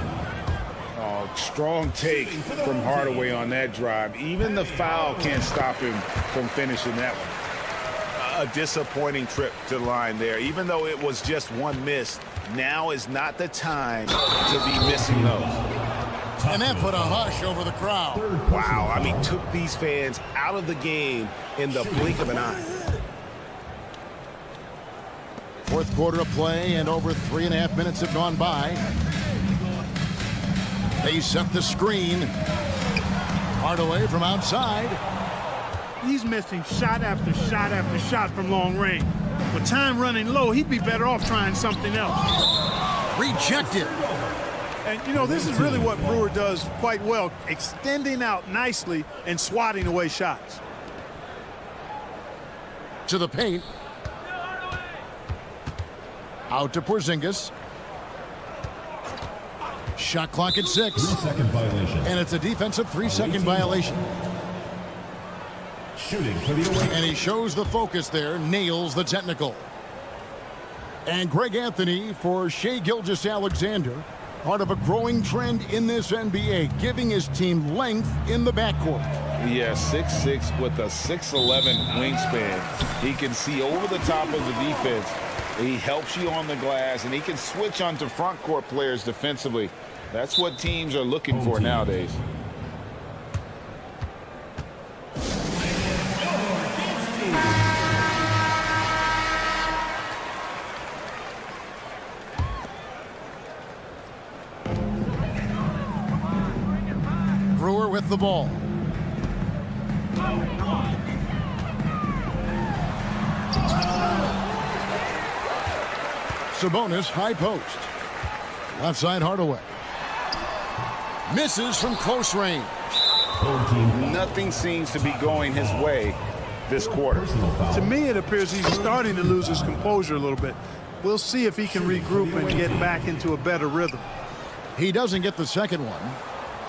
Oh, strong take from Hardaway on that drive. Even the foul can't stop him from finishing that one. A disappointing trip to the line there. Even though it was just one miss, now is not the time to be missing those. And that put a hush over the crowd. Wow, I mean, took these fans out of the game in the blink of an eye. Fourth quarter of play, and over 3.5 minutes have gone by. They set the screen. Hardaway from outside. He's missing shot after shot after shot from long range. With time running low, he'd be better off trying something else. Rejected. And, you know, this is really what Brewer does quite well, extending out nicely and swatting away shots. To the paint. Out to Porzingis. Shot clock at 6. 3-second violation. And it's a defensive 3-second violation. Shooting for the away. And he shows the focus there, nails the technical. And Greg Anthony for Shai Gilgeous-Alexander, part of a growing trend in this NBA, giving his team length in the backcourt. Yeah, 6'6" with a 6'11" wingspan. He can see over the top of the defense. He helps you on the glass, and he can switch onto front court players defensively. That's what teams are looking for nowadays. Brewer with the ball. Sabonis, high post. Left side, Hardaway. Misses from close range. Nothing seems to be going his way this quarter. To me, it appears he's starting to lose his composure a little bit. We'll see if he can regroup and get back into a better rhythm. He doesn't get the second one.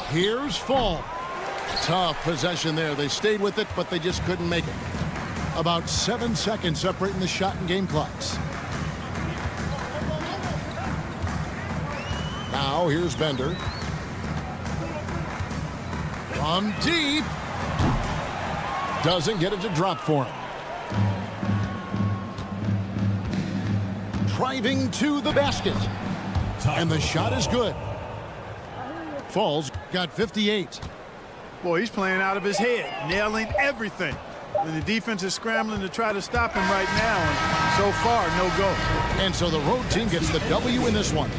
Here's Fall. Tough possession there. They stayed with it, but they just couldn't make it. About 7 seconds separating the shot and game clocks. Now here's Bender. From deep. Doesn't get it to drop for him. Driving to the basket. And the shot is good. Falls got 58. Boy, he's playing out of his head, nailing everything. And the defense is scrambling to try to stop him right now, and so far, no go. And so the road team gets the W in this one.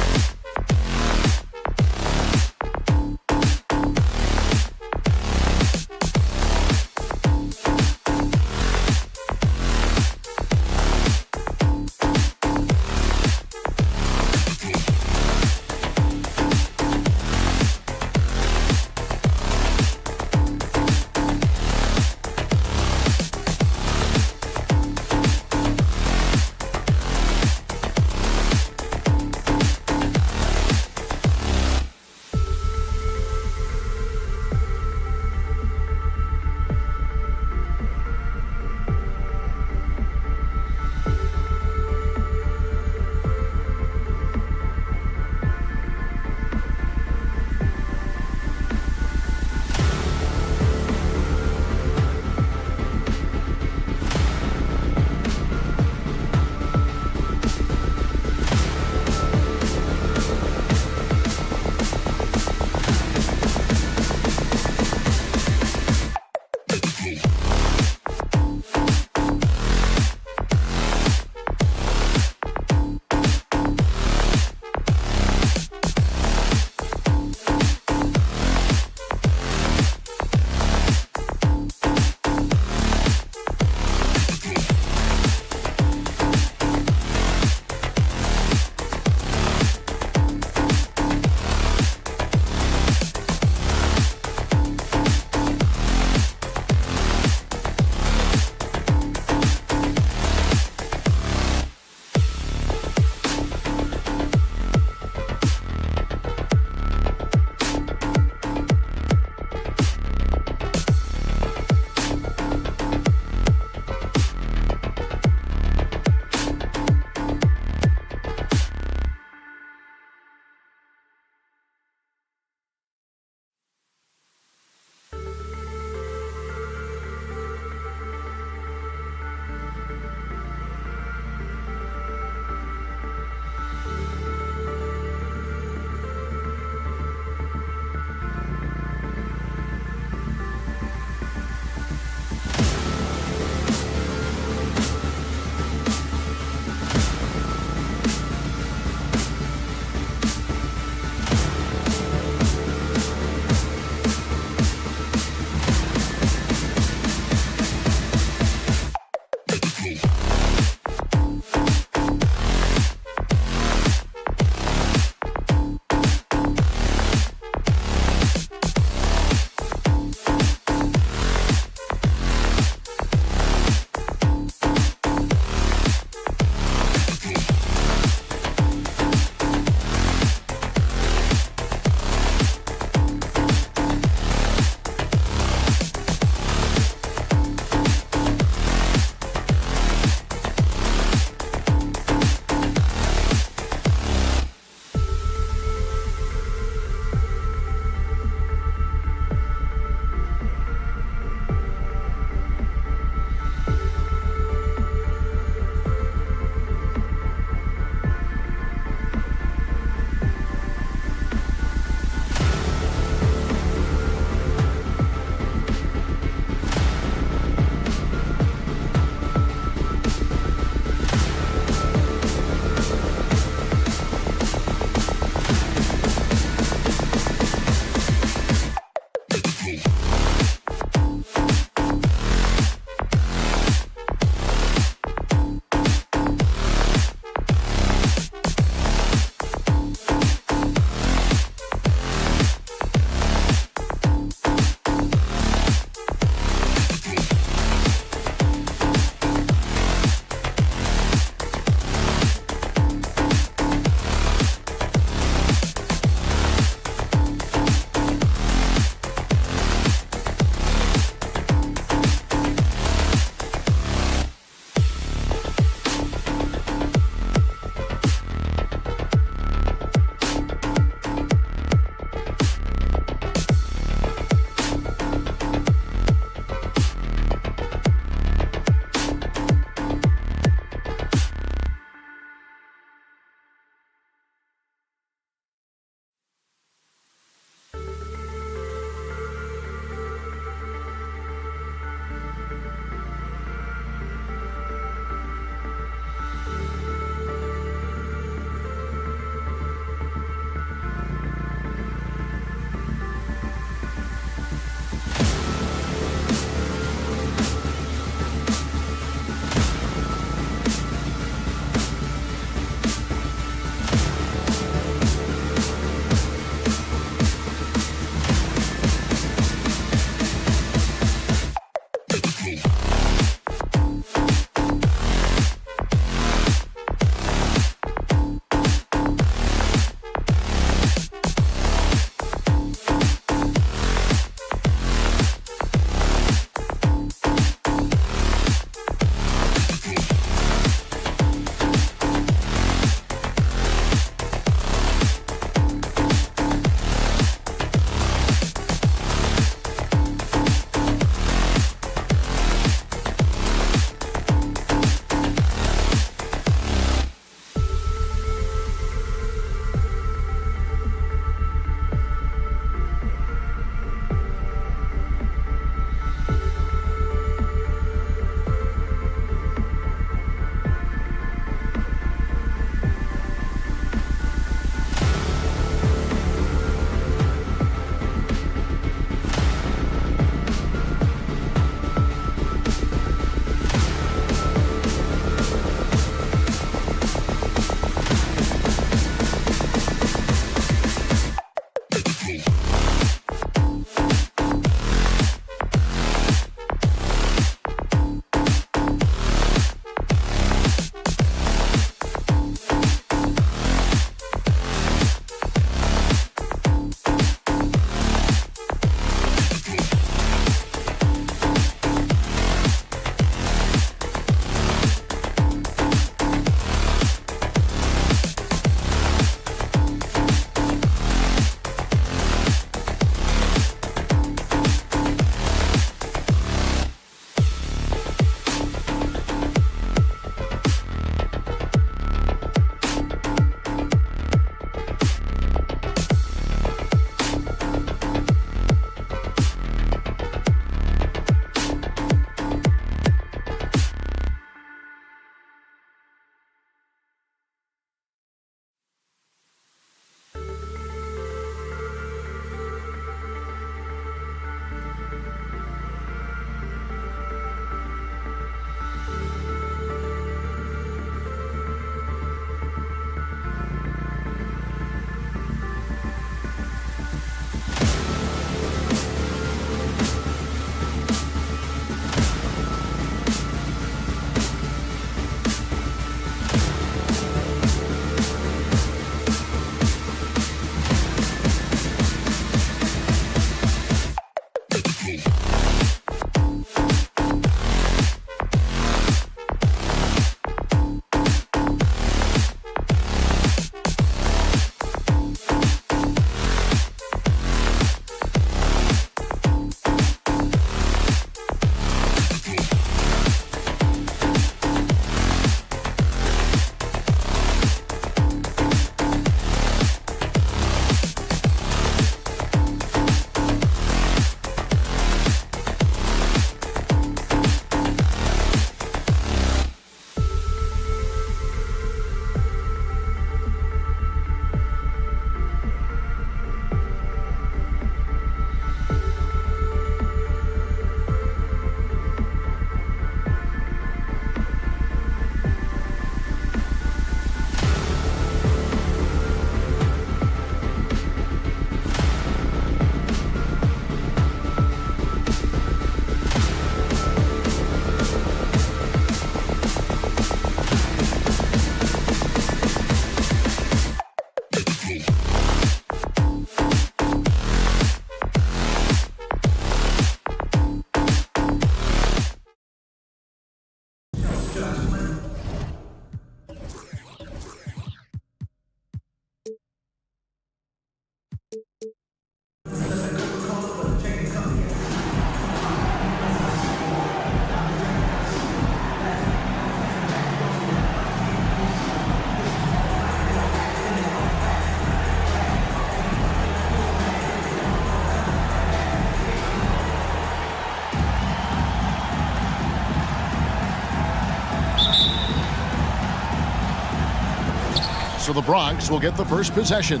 So the Bronx will get the first possession.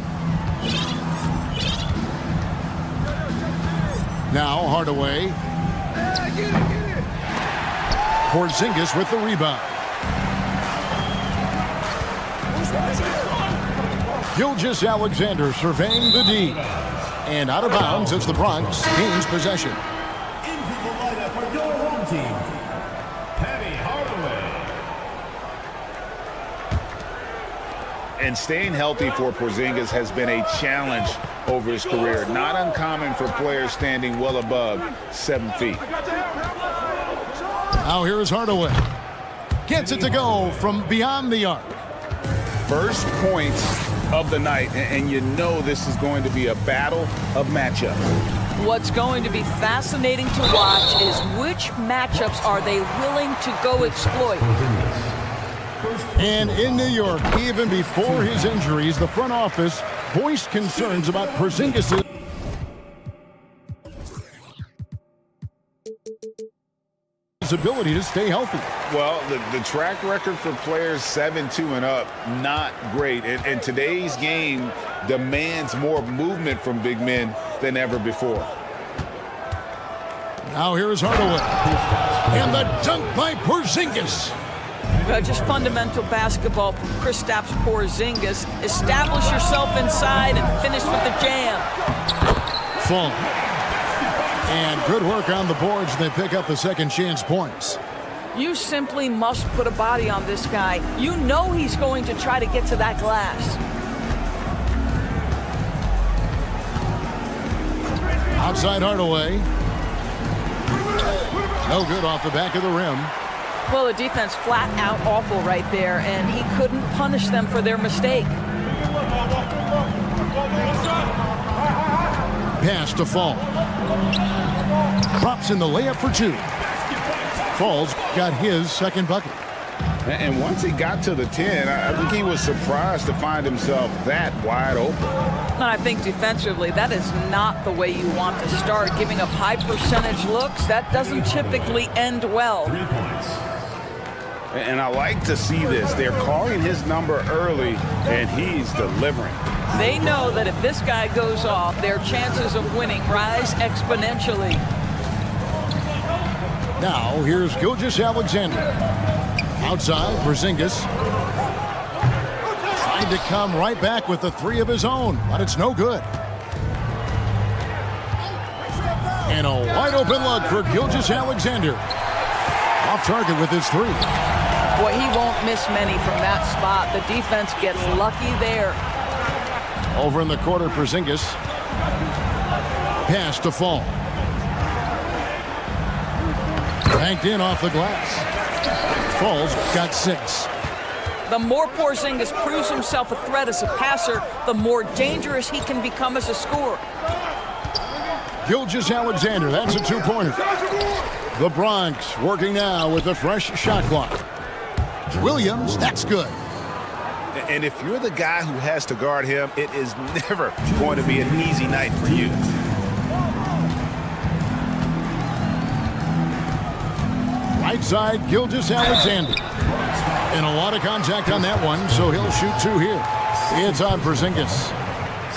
Now Hardaway. Porzingis with the rebound. Gilgeous-Alexander surveying the D. And out of bounds as the Bronx gains possession. Into the lineup for your home team, Penny Hardaway. And staying healthy for Porzingis has been a challenge over his career. Not uncommon for players standing well above 7 feet. Now here is Hardaway. Gets it to go from beyond the arc. First points of the night, and you know this is going to be a battle of matchups. What's going to be fascinating to watch is which matchups are they willing to go exploit. And in New York, even before his injuries, the front office voiced concerns about Porzingis' ability to stay healthy. Well, the track record for players 7-2 and up, not great. And today's game demands more movement from big men than ever before. Now here is Hardaway. And the dunk by Porzingis. Just fundamental basketball from Kristaps Porzingis. Establish yourself inside and finish with the jam. Fall. And good work on the boards. They pick up the second chance points. You simply must put a body on this guy. You know he's going to try to get to that glass. Outside Hardaway. No good off the back of the rim. Well, the defense flat out awful right there, and he couldn't punish them for their mistake. Pass to Fall. Drops in the layup for 2. Fall's got his second bucket. And once he got to the 10, I think he was surprised to find himself that wide open. And I think defensively, that is not the way you want to start. Giving up high percentage looks, that doesn't typically end well. 3 points. And I like to see this. They're calling his number early, and he's delivering. They know that if this guy goes off, their chances of winning rise exponentially. Now, here's Gilgeous-Alexander. Outside, Porzingis. Trying to come right back with the 3 of his own, but it's no good. And a wide open look for Gilgeous-Alexander. Off target with his 3. Boy, he won't miss many from that spot. The defense gets lucky there. Over in the corner, Porzingis. Pass to Fall. Banked in off the glass. Fall's got 6. The more Porzingis proves himself a threat as a passer, the more dangerous he can become as a scorer. Gilgeous-Alexander, that's a 2-pointer. The Bronx working now with a fresh shot clock. Williams, that's good. And if you're the guy who has to guard him, it is never going to be an easy night for you. Right side, Gilgeous-Alexander. And a lot of contact on that one, so he'll shoot 2 here. It's on Porzingis.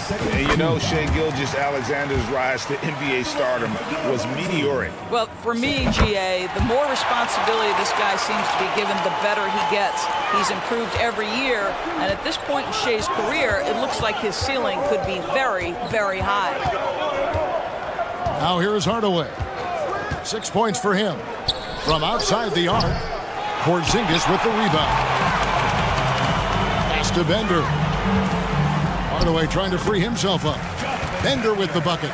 And you know, Shai Gilgeous-Alexander's rise to NBA stardom was meteoric. Well, for me, GA, the more responsibility this guy seems to be given, the better he gets. He's improved every year, and at this point in Shai's career, it looks like his ceiling could be very, very high. Now here is Hardaway. 6 points for him. From outside the arc, Porzingis with the rebound. Pass to Bender. Hardaway trying to free himself up. Bender with the bucket.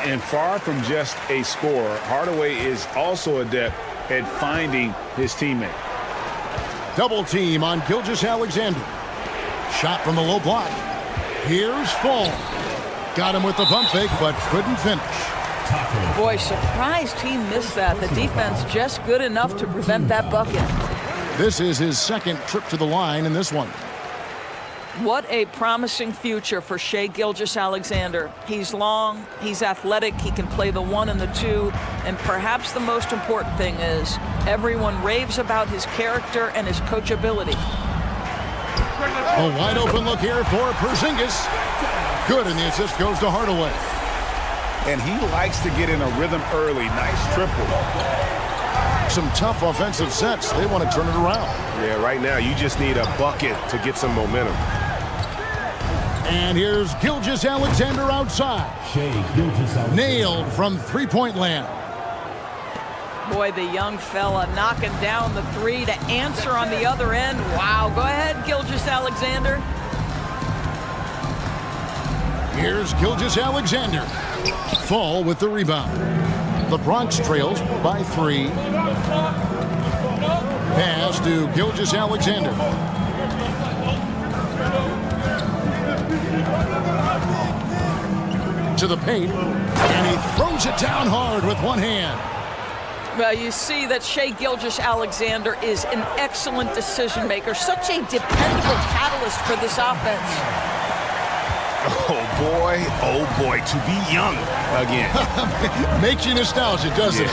And far from just a scorer, Hardaway is also adept at finding his teammate. Double team on Gilgeous-Alexander. Shot from the low block. Here's Fall. Got him with the pump fake, but couldn't finish. Boy, surprised he missed that. The defense just good enough to prevent that bucket. This is his second trip to the line in this one. What a promising future for Shai Gilgeous-Alexander. He's long, he's athletic, he can play the 1 and the 2, and perhaps the most important thing is everyone raves about his character and his coachability. A wide open look here for Porzingis. Good, and the assist goes to Hardaway. And he likes to get in a rhythm early. Nice triple. Some tough offensive sets. They want to turn it around. Yeah, right now you just need a bucket to get some momentum. And here's Gilgeous-Alexander outside. Nailed from three-point land. Boy, the young fella knocking down the 3 to answer on the other end. Wow, go ahead, Gilgeous-Alexander. Here's Gilgeous-Alexander. Fall with the rebound. The Bronx trails by 3. Pass to Gilgeous-Alexander. To the paint, and he throws it down hard with one hand. Well, you see that Shai Gilgeous-Alexander is an excellent decision maker, such a dependable catalyst for this offense. Oh boy, to be young again. Makes you nostalgic, doesn't it?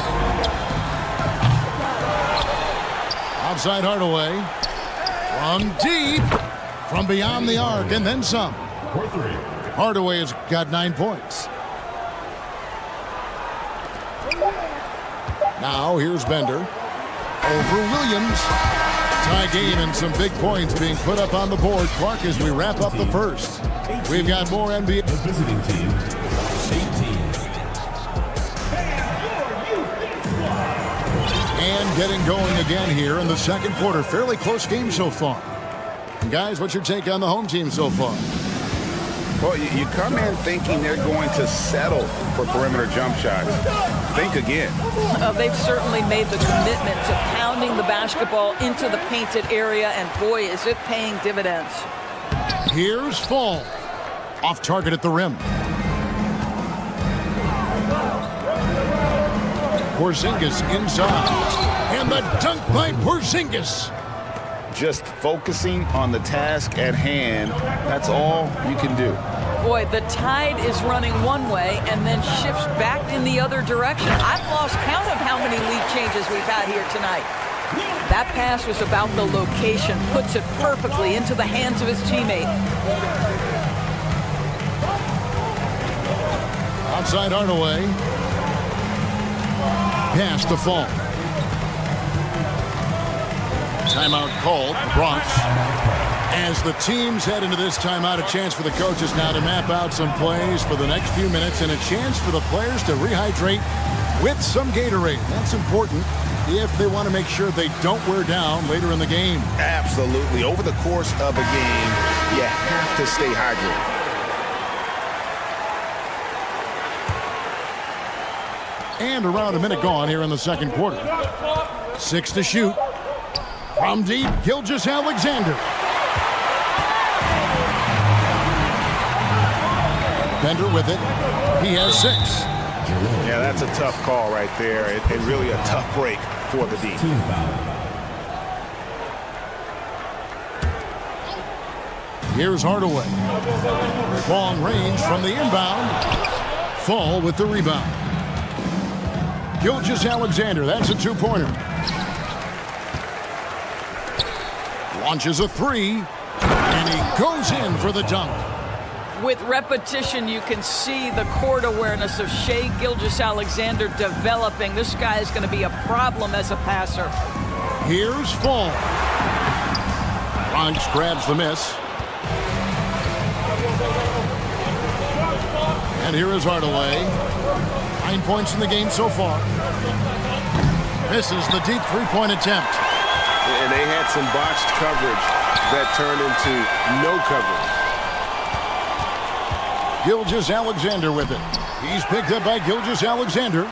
Outside Hardaway. From deep. From beyond the arc, and then some. Hardaway has got 9 points. Now here's Bender. Over Williams. Tie game and some big points being put up on the board. Clark, as we wrap up the first. We've got more NBA. The visiting team, 18. And getting going again here in the second quarter. Fairly close game so far. And guys, what's your take on the home team so far? Well, you come in thinking they're going to settle for perimeter jump shots. Think again. They've certainly made the commitment to pounding the basketball into the painted area, and boy, is it paying dividends. Here's Fall. Off target at the rim. Porzingis inside. And the dunk by Porzingis. Just focusing on the task at hand. That's all you can do. Boy, the tide is running one way and then shifts back in the other direction. I've lost count of how many lead changes we've had here tonight. That pass was about the location, puts it perfectly into the hands of his teammate. Outside Hardaway. Pass to Fall. Timeout called, Bronx. As the teams head into this timeout, a chance for the coaches now to map out some plays for the next few minutes and a chance for the players to rehydrate with some Gatorade. That's important if they want to make sure they don't wear down later in the game. Absolutely. Over the course of a game, you have to stay hydrated. And around a minute gone here in the second quarter. 6 to shoot. From deep, Gilgeous-Alexander. Bender with it. He has 6. Yeah, that's a tough call right there, and really a tough break for the D. Here's Hardaway. Long range from the inbound. Fall with the rebound. Gilgeous-Alexander, that's a 2-pointer. Launches a 3, and he goes in for the dunk. With repetition, you can see the court awareness of Shai Gilgeous-Alexander developing. This guy is going to be a problem as a passer. Here's Fall. Bronx grabs the miss. And here is Hardaway. 9 points in the game so far. Misses the deep 3-point attempt. And they had some botched coverage that turned into no coverage. Gilgeous-Alexander with it. He's picked up by Gilgeous-Alexander.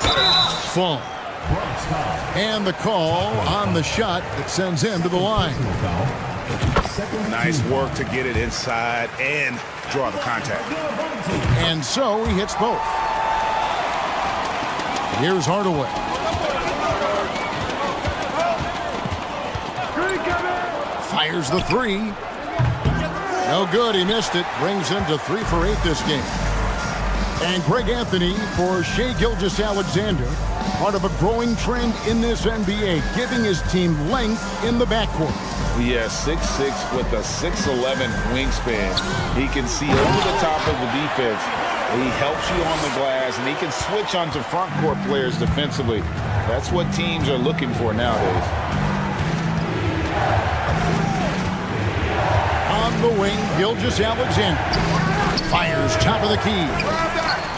Fall. Bronx foul. And the call on the shot that sends him to the line. Nice work to get it inside and draw the contact. And so he hits both. Here's Hardaway. Fires the three. No good. He missed it. Brings him to 3 for 8 this game. And Greg Anthony for Shai Gilgeous-Alexander. Part of a growing trend in this NBA, giving his team length in the backcourt. Yeah, 6'6" with a 6'11" wingspan. He can see over the top of the defense. He helps you on the glass, and he can switch onto front court players defensively. That's what teams are looking for nowadays. On the wing, Gilgeous-Alexander. Fires top of the key.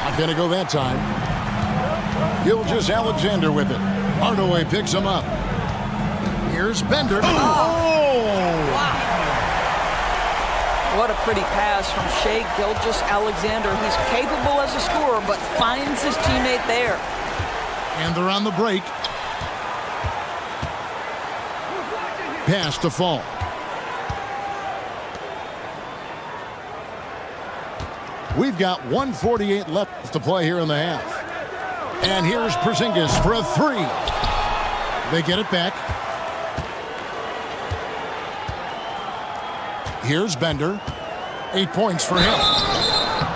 Not going to go that time. Gilgeous-Alexander with it. Hardaway picks him up. Here's Bender. Wow. What a pretty pass from Shai Gilgeous-Alexander. He's capable as a scorer, but finds his teammate there. And they're on the break. Pass to Fall. We've got 1:48 left to play here in the half. And here's Porzingis for a three. They get it back. Here's Bender. 8 points for him.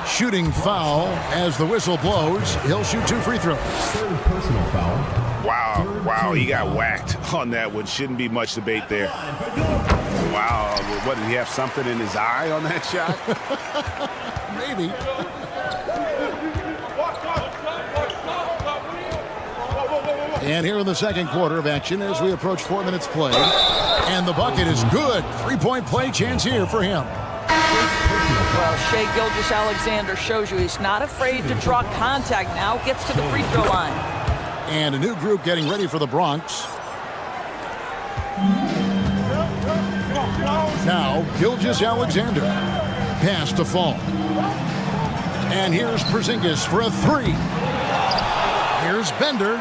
Shooting foul as the whistle blows. He'll shoot 2 free throws. Third personal foul. Wow, he got whacked on that one. Shouldn't be much debate there. Wow, what, did he have something in his eye on that shot? Maybe. And here in the second quarter of action as we approach 4 minutes play. And the bucket is good. 3-point play chance here for him. Well, Shai Gilgeous-Alexander shows you he's not afraid to draw contact now. Gets to the free throw line. And a new group getting ready for the Bronx. Now, Gilgeous-Alexander. Pass to Fall. And here's Porzingis for a three. Here's Bender.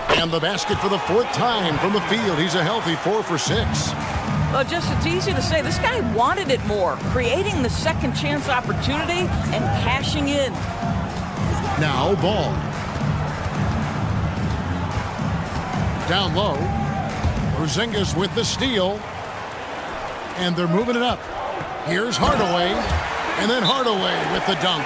And the basket for the 4th time from the field. He's a healthy 4 for 6. Well, just it's easy to say. This guy wanted it more. Creating the second chance opportunity and cashing in. Now Ball. Down low. Porzingis with the steal. And they're moving it up. Here's Hardaway. And then Hardaway with the dunk.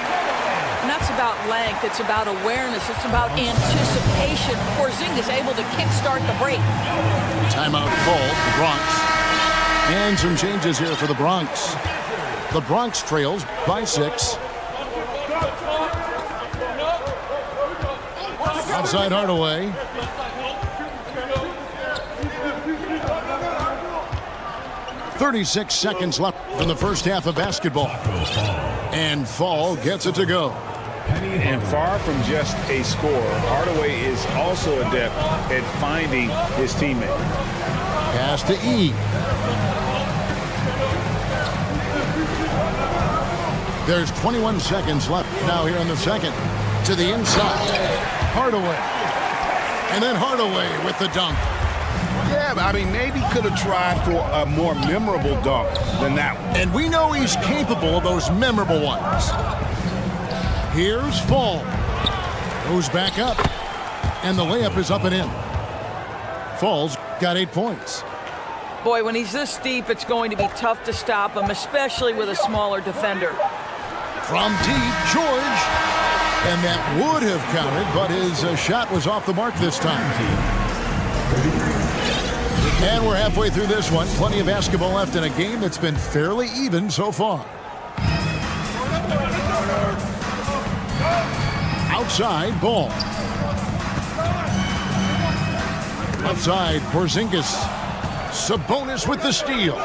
And that's about length. It's about awareness. It's about anticipation. Porzingis able to kickstart the break. Timeout called, the Bronx. And some changes here for the Bronx. The Bronx trails by 6. Outside Hardaway. .36 seconds left in the first half of basketball. And Fall gets it to go. And far from just a scorer, Hardaway is also adept at finding his teammate. Pass to E. There's 21 seconds left now here in the second. To the inside. Hardaway. And then Hardaway with the dunk. Yeah, I mean, maybe could have tried for a more memorable dunk than that one. And we know he's capable of those memorable ones. Here's Fall. Goes back up. And the layup is up and in. Fall's got 8 points. Boy, when he's this deep, it's going to be tough to stop him, especially with a smaller defender. From deep, George. And that would have counted, but his shot was off the mark this time. And we're halfway through this one. Plenty of basketball left in a game that's been fairly even so far. Outside, Ball. Left side, Porzingis. Sabonis with the steal.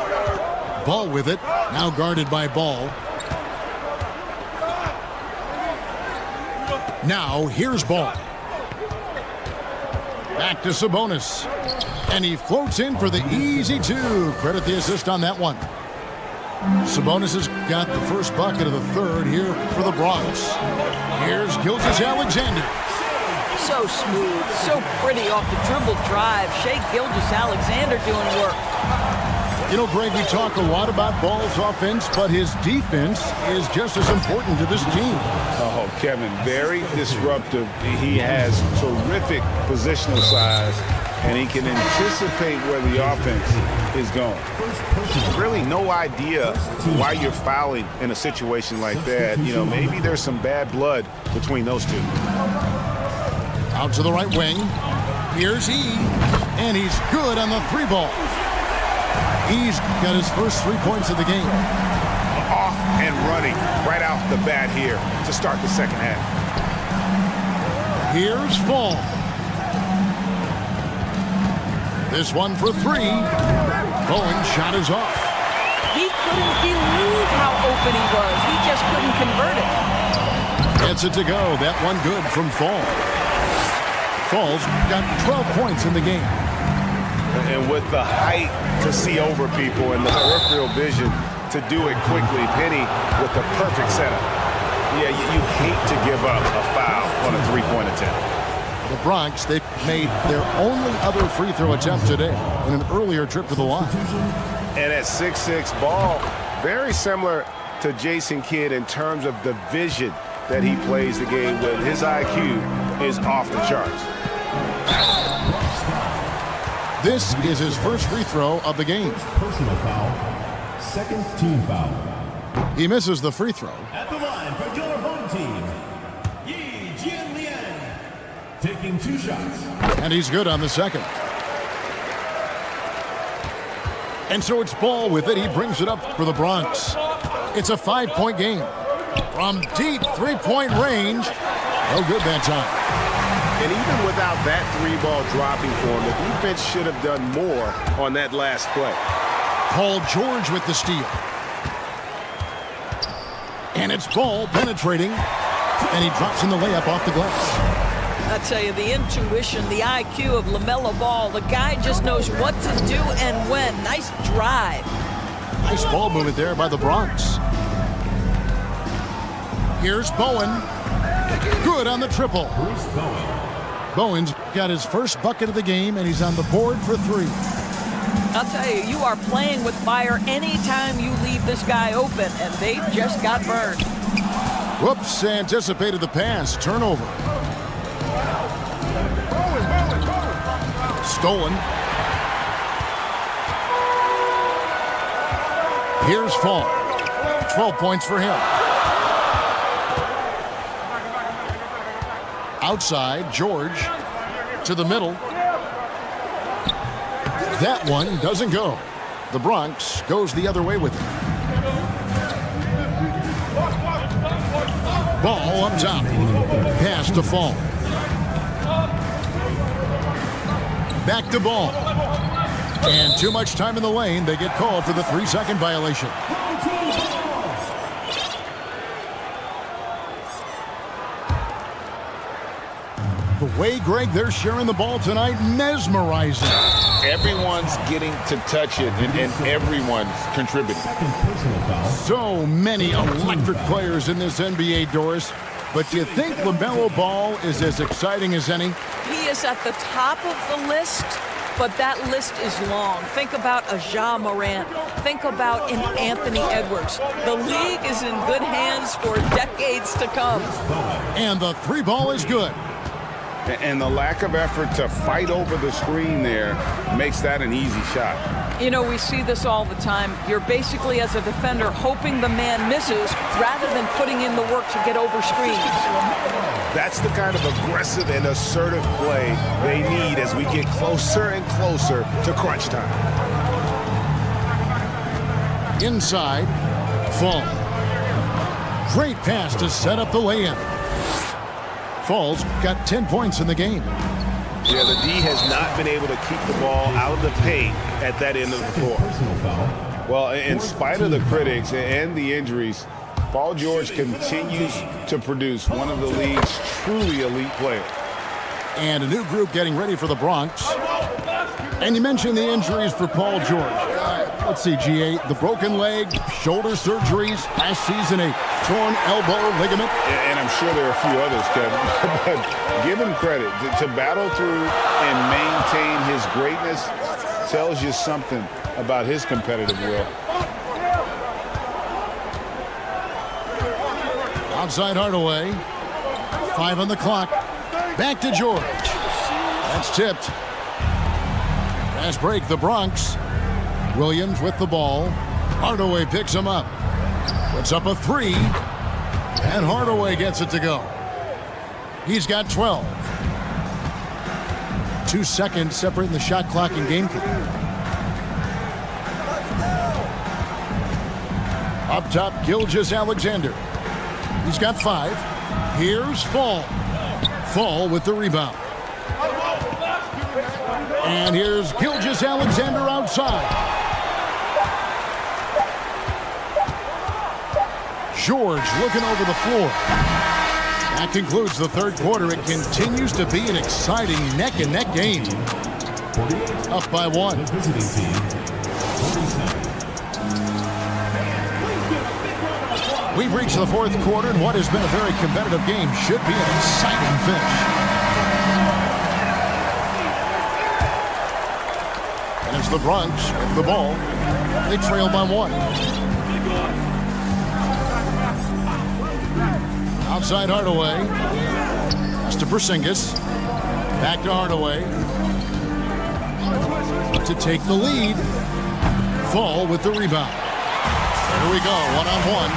Ball with it. Now guarded by Ball. Now, here's Ball. Back to Sabonis. And he floats in for the easy 2. Credit the assist on that one. Sabonis has got the first bucket of the third here for the Bronx. Here's Gilgeous-Alexander. So smooth, so pretty off the dribble drive. Shai Gilgeous-Alexander doing work. You know, Greg, we talk a lot about Ball's offense, but his defense is just as important to this team. Oh, Kevin, very disruptive. He has terrific positional size, and he can anticipate where the offense is going. Really no idea why you're fouling in a situation like that. You know, maybe there's some bad blood between those two. Out to the right wing. Here's E, and he's good on the 3-ball. He's got his first 3 points of the game. Off and running right off the bat here to start the second half. Here's Fall. This one for 3. Bowen's shot is off. He couldn't believe how open he was. He just couldn't convert it. Gets it to go. That one good from Fall. Fall's got 12 points in the game. And with the height to see over people and the peripheral vision to do it quickly, Penny with the perfect setup. Yeah, you hate to give up a foul on a 3-point attempt. The Bronx, they made their only other free throw attempt today in an earlier trip to the line. And at 6'6", Ball, very similar to Jason Kidd in terms of the vision that he plays the game with. His IQ is off the charts. This is his first free throw of the game. Personal foul. Second team foul. He misses the free throw. At the line for your home team, Yi Jianlian. Taking 2 shots. And he's good on the second. And so it's Ball with it. He brings it up for the Bronx. It's a 5-point game. From deep 3-point range. No good that time. And even without that 3-ball dropping for him, the defense should have done more on that last play. Paul George with the steal. And it's Ball penetrating. And he drops in the layup off the glass. I tell you, the intuition, the IQ of LaMelo Ball, the guy just knows what to do and when. Nice drive. Nice ball movement there by the Bronx. Here's Bowen. Good on the triple. Bowen's got his first bucket of the game, and he's on the board for 3. I'll tell you, you are playing with fire anytime you leave this guy open, and they just got burned. Whoops, anticipated the pass. Turnover. Stolen. Here's Fall. 12 points for him. Outside, George to the middle. That one doesn't go. The Bronx goes the other way with it. Ball up top. Pass to Fall. Back to Ball. And too much time in the lane. They get called for the 3-second violation. The way, Greg, they're sharing the ball tonight, mesmerizing. Everyone's getting to touch it, and everyone's contributing. So many electric players in this NBA, Doris. But do you think LaMelo Ball is as exciting as any? He is at the top of the list, but that list is long. Think about a Ja Morant. Think about an Anthony Edwards. The league is in good hands for decades to come. And the 3-ball is good. And the lack of effort to fight over the screen there makes that an easy shot. You know, we see this all the time. You're basically, as a defender, hoping the man misses rather than putting in the work to get over screens. That's the kind of aggressive and assertive play they need as we get closer and closer to crunch time. Inside, Fall. Great pass to set up the lay-in. Fall's got 10 points in the game. Yeah, the D has not been able to keep the ball out of the paint at that end of the floor. Well, in spite of the critics and the injuries, Paul George continues to produce one of the league's truly elite players. And a new group getting ready for the Bronx. And you mentioned the injuries for Paul George. Let's see, GA, the broken leg, shoulder surgeries, last season a torn elbow ligament. And I'm sure there are a few others, Kevin. But give him credit. To battle through and maintain his greatness tells you something about his competitive will. Outside Hardaway. 5 on the clock. Back to George. That's tipped. Fast break, the Bronx. Williams with the ball. Hardaway picks him up. Puts up a 3. And Hardaway gets it to go. He's got 12. 2 seconds separating the shot clock and game clock. Up top, Gilgeous-Alexander. He's got 5. Here's Fall. Fall with the rebound. And here's Gilgeous-Alexander outside. George looking over the floor. That concludes the third quarter. It continues to be an exciting neck-and-neck game. Up by 1. The visiting team, 47. We've reached the fourth quarter, and what has been a very competitive game should be an exciting finish. And it's the Bronx with the ball. They trail by 1. Outside Hardaway. That's to Porzingis. Back to Hardaway. To take the lead. Fall with the rebound. Here we go, 1-on-1.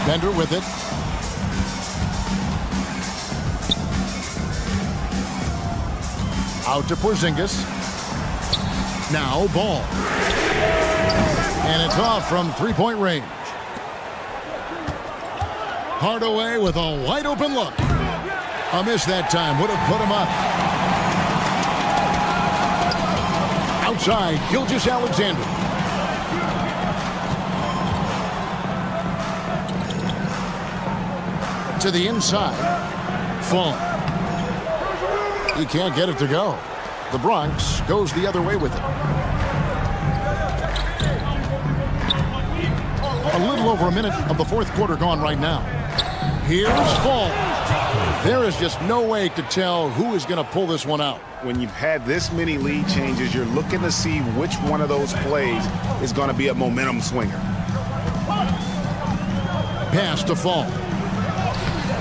Bender with it. Out to Porzingis. Now Ball. And it's off from three-point range. Hardaway with a wide open look. A miss that time. Would have put him up. Outside, Gilgeous-Alexander. To the inside. Fall. He can't get it to go. The Bronx goes the other way with it. A little over a minute of the fourth quarter gone right now. Here's Fall. There is just no way to tell who is going to pull this one out. When you've had this many lead changes, you're looking to see which one of those plays is going to be a momentum swinger. Pass to Fall.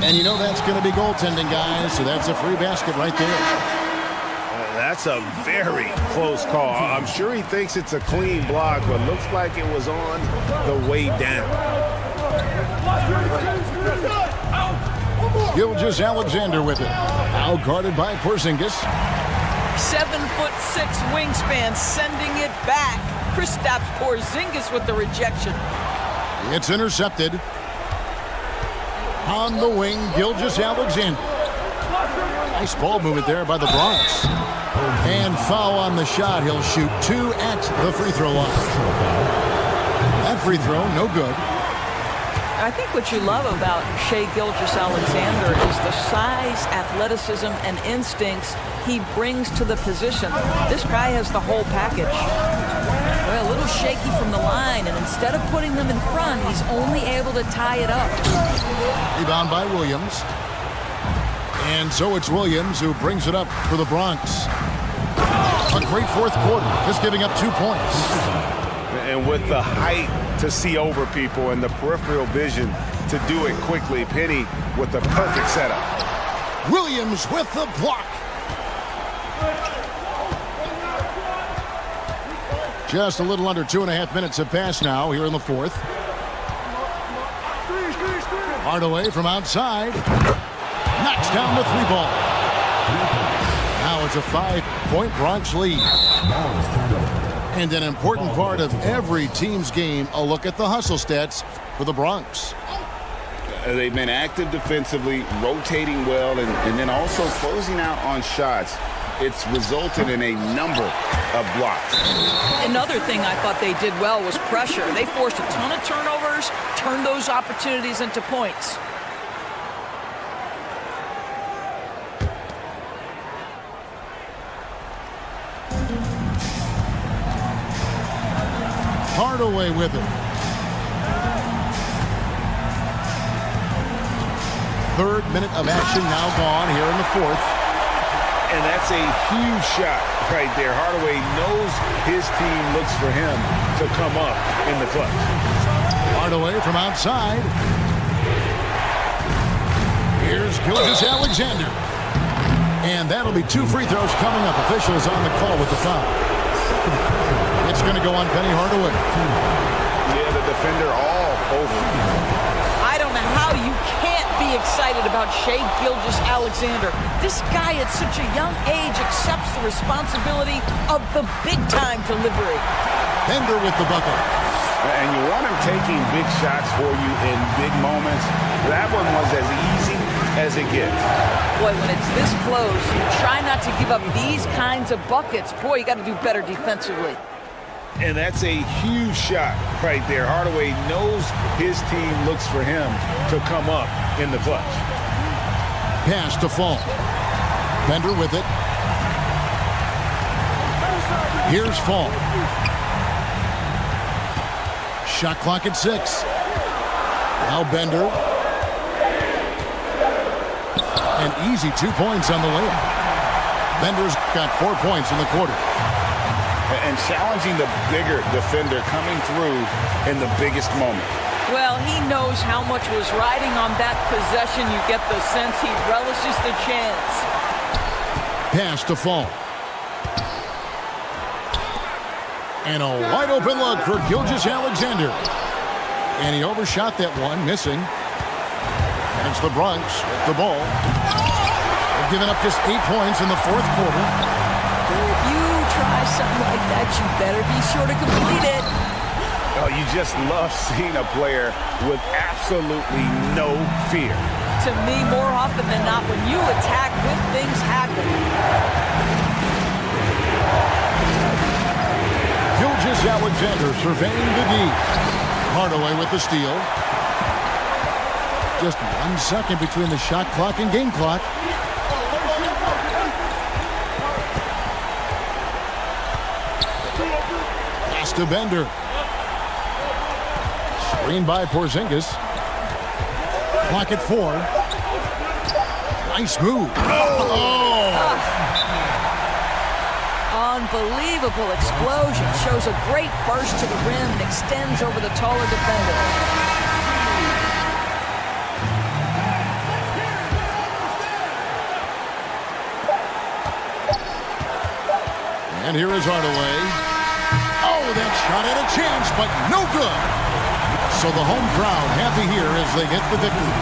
And you know that's going to be goaltending, guys, so that's a free basket right there. That's a very close call. I'm sure he thinks it's a clean block, but looks like it was on the way down. Gilgeous-Alexander with it. Now guarded by Porzingis. 7'6" wingspan, sending it back. Kristaps Porzingis with the rejection. It's intercepted. On the wing, Gilgeous-Alexander. Nice ball movement there by the Bronx. And foul on the shot. He'll shoot 2 at the free throw line. That free throw, no good. I think what you love about Shai Gilgeous-Alexander is the size, athleticism, and instincts he brings to the position. This guy has the whole package. Well, a little shaky from the line, and instead of putting them in front, he's only able to tie it up. Rebound by Williams. And so it's Williams who brings it up for the Bronx. A great fourth quarter, just giving up 2 points. And with the height to see over people and the peripheral vision to do it quickly, Penny with the perfect setup. Williams with the block. Just a little under 2.5 minutes have passed now here in the fourth. Hardaway from outside. Knocks down the 3-ball. Now it's a 5-point Bronx lead. And an important part of every team's game, a look at the hustle stats for the Bronx. They've been active defensively, rotating well, and then also closing out on shots. It's resulted in a number of blocks. Another thing I thought they did well was pressure. They forced a ton of turnovers, turned those opportunities into points. Hardaway with it. Third minute of action now gone here in the fourth. And that's a huge shot right there. Hardaway knows his team looks for him to come up in the clutch. Hardaway from outside. Here's Gilgeous-Alexander. And that'll be 2 free throws coming up. Officials on the call with the foul. It's going to go on Penny Hardaway. Yeah, the defender all over. I don't know how you can't be excited about Shai Gilgeous-Alexander. This guy at such a young age accepts the responsibility of the big-time delivery. Bender with the bucket. And you want him taking big shots for you in big moments. That one was as easy as it gets. Boy, when it's this close, you try not to give up these kinds of buckets. Boy, you got to do better defensively. And that's a huge shot right there. Hardaway knows his team looks for him to come up in the clutch. Pass to Fall. Bender with it. Here's Fall. Shot clock at 6. Now Bender. An easy 2 points on the layup. Bender's got 4 points in the quarter. And challenging the bigger defender coming through in the biggest moment. Well, he knows how much was riding on that possession. You get the sense he relishes the chance. Pass to Fall. And a wide open look for Gilgeous-Alexander. And he overshot that one, missing. And it's the Bronx with the ball. They've given up just 8 points in the fourth quarter. If you try something like that, you better be sure to complete it. Oh, you just love seeing a player with absolutely no fear. To me, more often than not, when you attack, good things happen. Gilgeous-Alexander surveying the D. Hardaway with the steal. Just 1 second between the shot clock and game clock. Pass to Bender. Screen by Porzingis. Clock at 4. Nice move. Unbelievable explosion. Shows a great burst to the rim and extends over the taller defender. And here is Hardaway. Oh, that shot had a chance, but no good. So the home crowd happy here as they get the victory.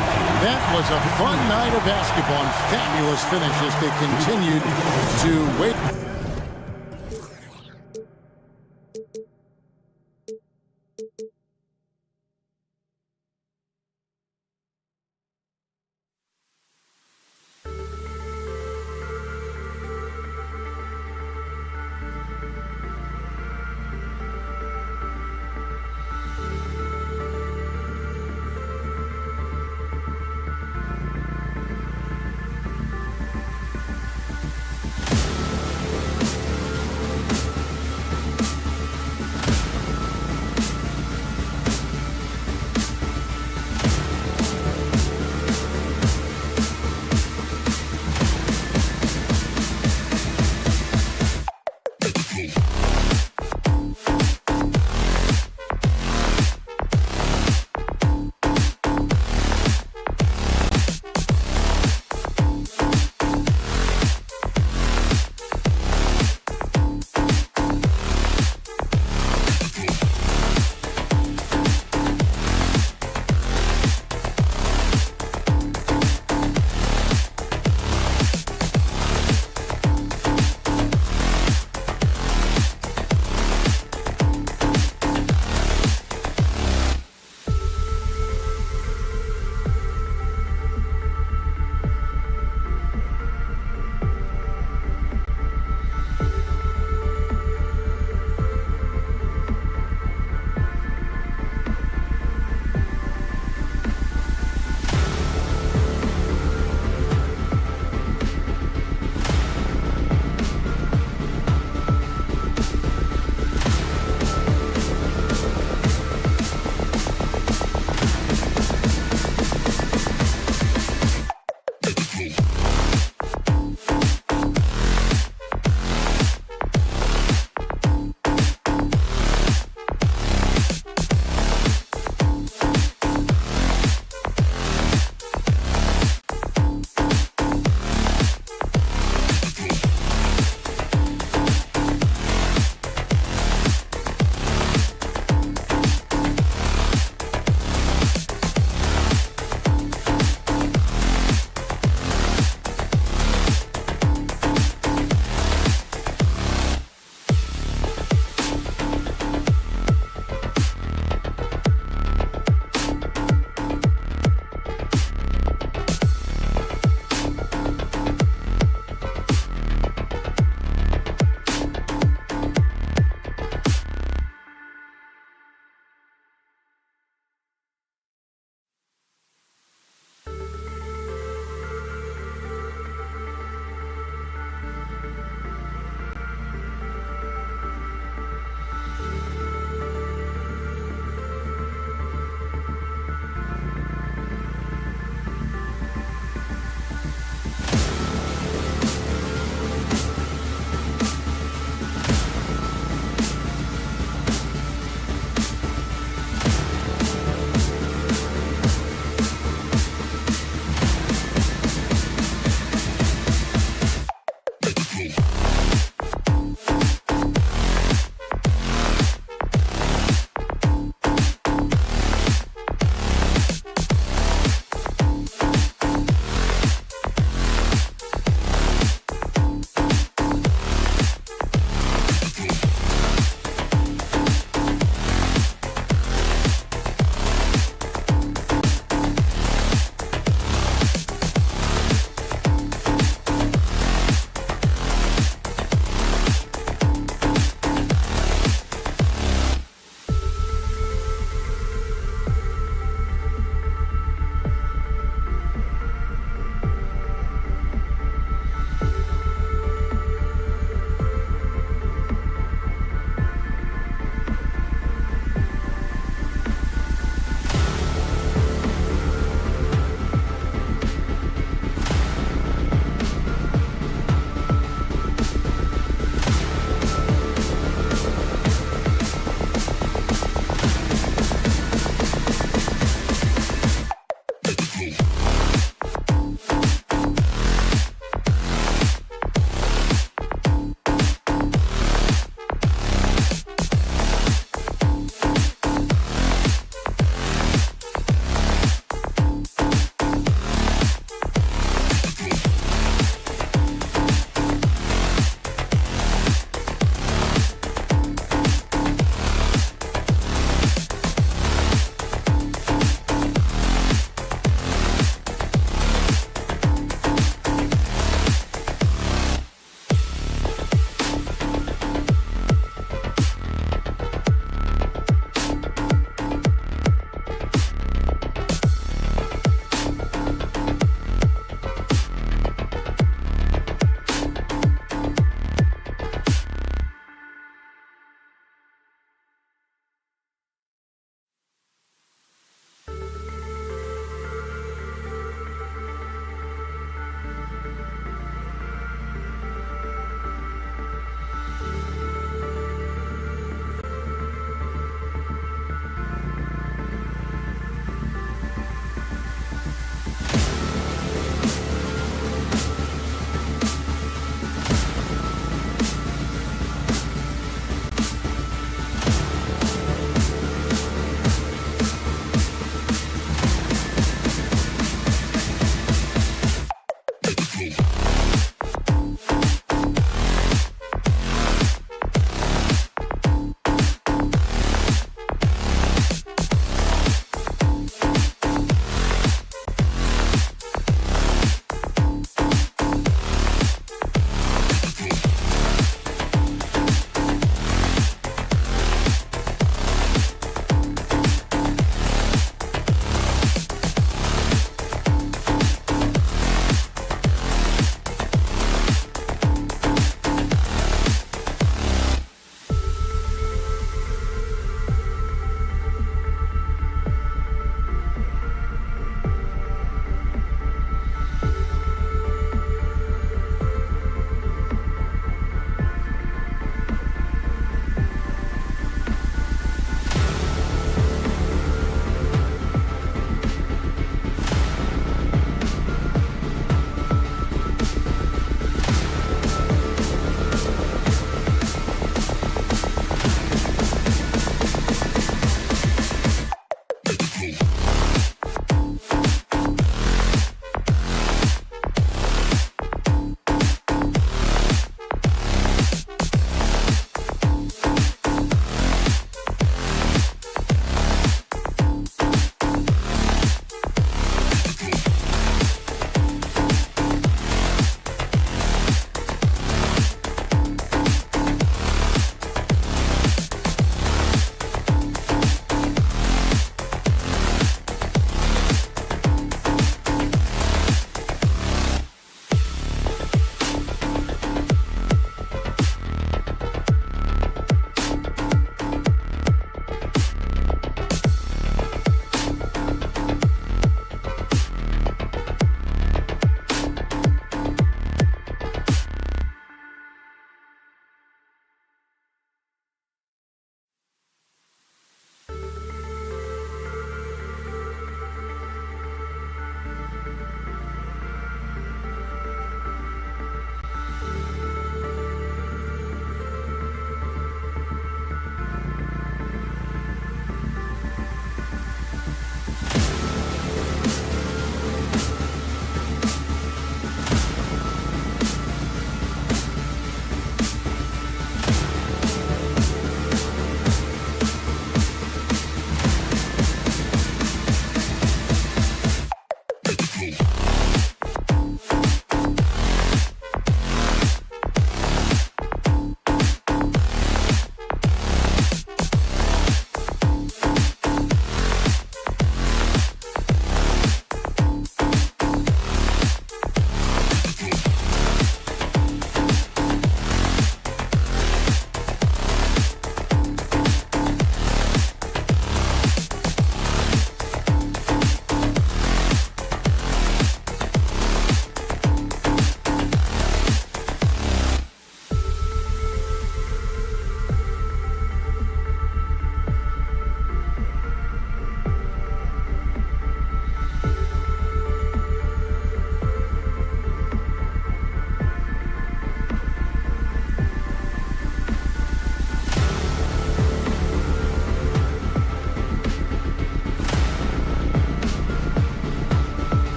That was a fun night of basketball and fabulous finish as they continued to wait.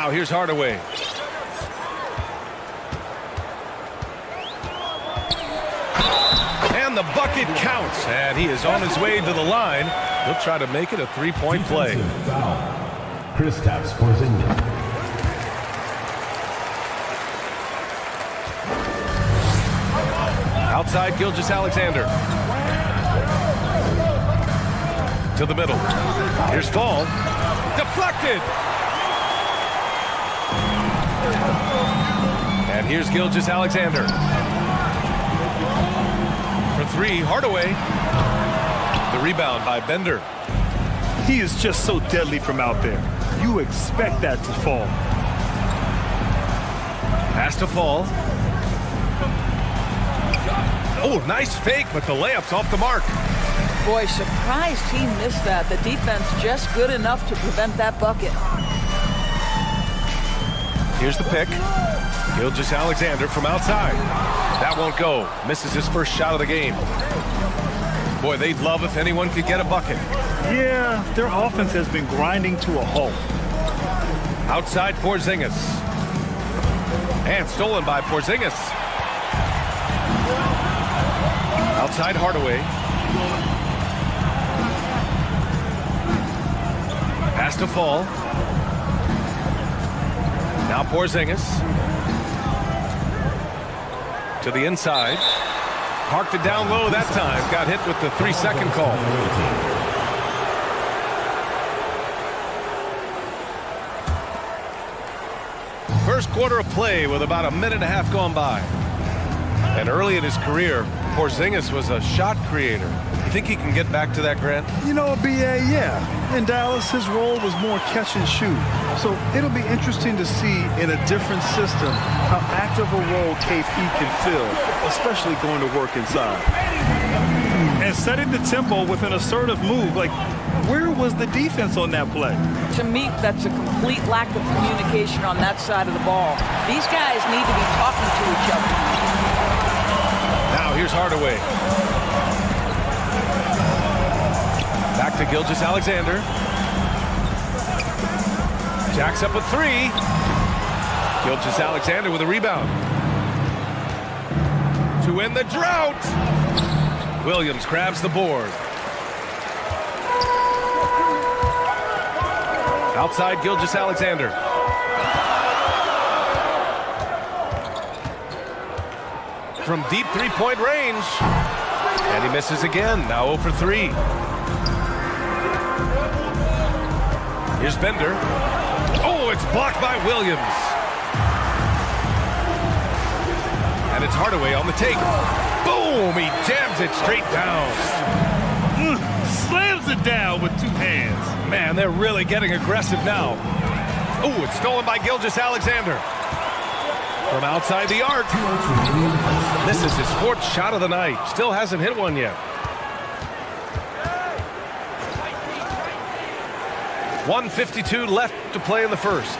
Now here's Hardaway. And the bucket counts. And he is on his way to the line. He'll try to make it a three-point play. Kristaps Porzingis. Outside Gilgeous-Alexander. To the middle. Here's Fall. Deflected. And here's Gilgeous-Alexander. For three, Hardaway. The rebound by Bender. He is just so deadly from out there. You expect that to fall. Pass to Fall. Oh, nice fake, but the layup's off the mark. Boy, surprised he missed that. The defense just good enough to prevent that bucket. Here's the pick. Gilgeous-Alexander from outside. That won't go. Misses his first shot of the game. Boy, they'd love if anyone could get a bucket. Yeah, their offense has been grinding to a halt. Outside Porzingis. And stolen by Porzingis. Outside Hardaway. Pass to Fall. Now Porzingis. To the inside. Parked it down low that time. Got hit with the 3-second call. First quarter of play with about a minute and a half gone by. And early in his career, Porzingis was a shot creator. You think he can get back to that, Grant? You know, BA, yeah. In Dallas, his role was more catch and shoot. So it'll be interesting to see in a different system how active a role KP can fill, especially going to work inside. And setting the tempo with an assertive move, like, where was the defense on that play? To me, that's a complete lack of communication on that side of the ball. These guys need to be talking to each other. Now here's Hardaway. Back to Gilgeous-Alexander. Jacks up a three. Gilgeous-Alexander with a rebound. To end the drought. Williams grabs the board. Outside Gilgeous-Alexander. From deep three-point range. And he misses again. Now 0 for 3. Here's Bender. Oh, it's blocked by Williams. And it's Hardaway on the take. Boom! He jams it straight down. Slams it down with two hands. Man, they're really getting aggressive now. Oh, it's stolen by Gilgeous-Alexander. From outside the arc. This is his 4th shot of the night. Still hasn't hit one yet. 1:52 left to play in the first.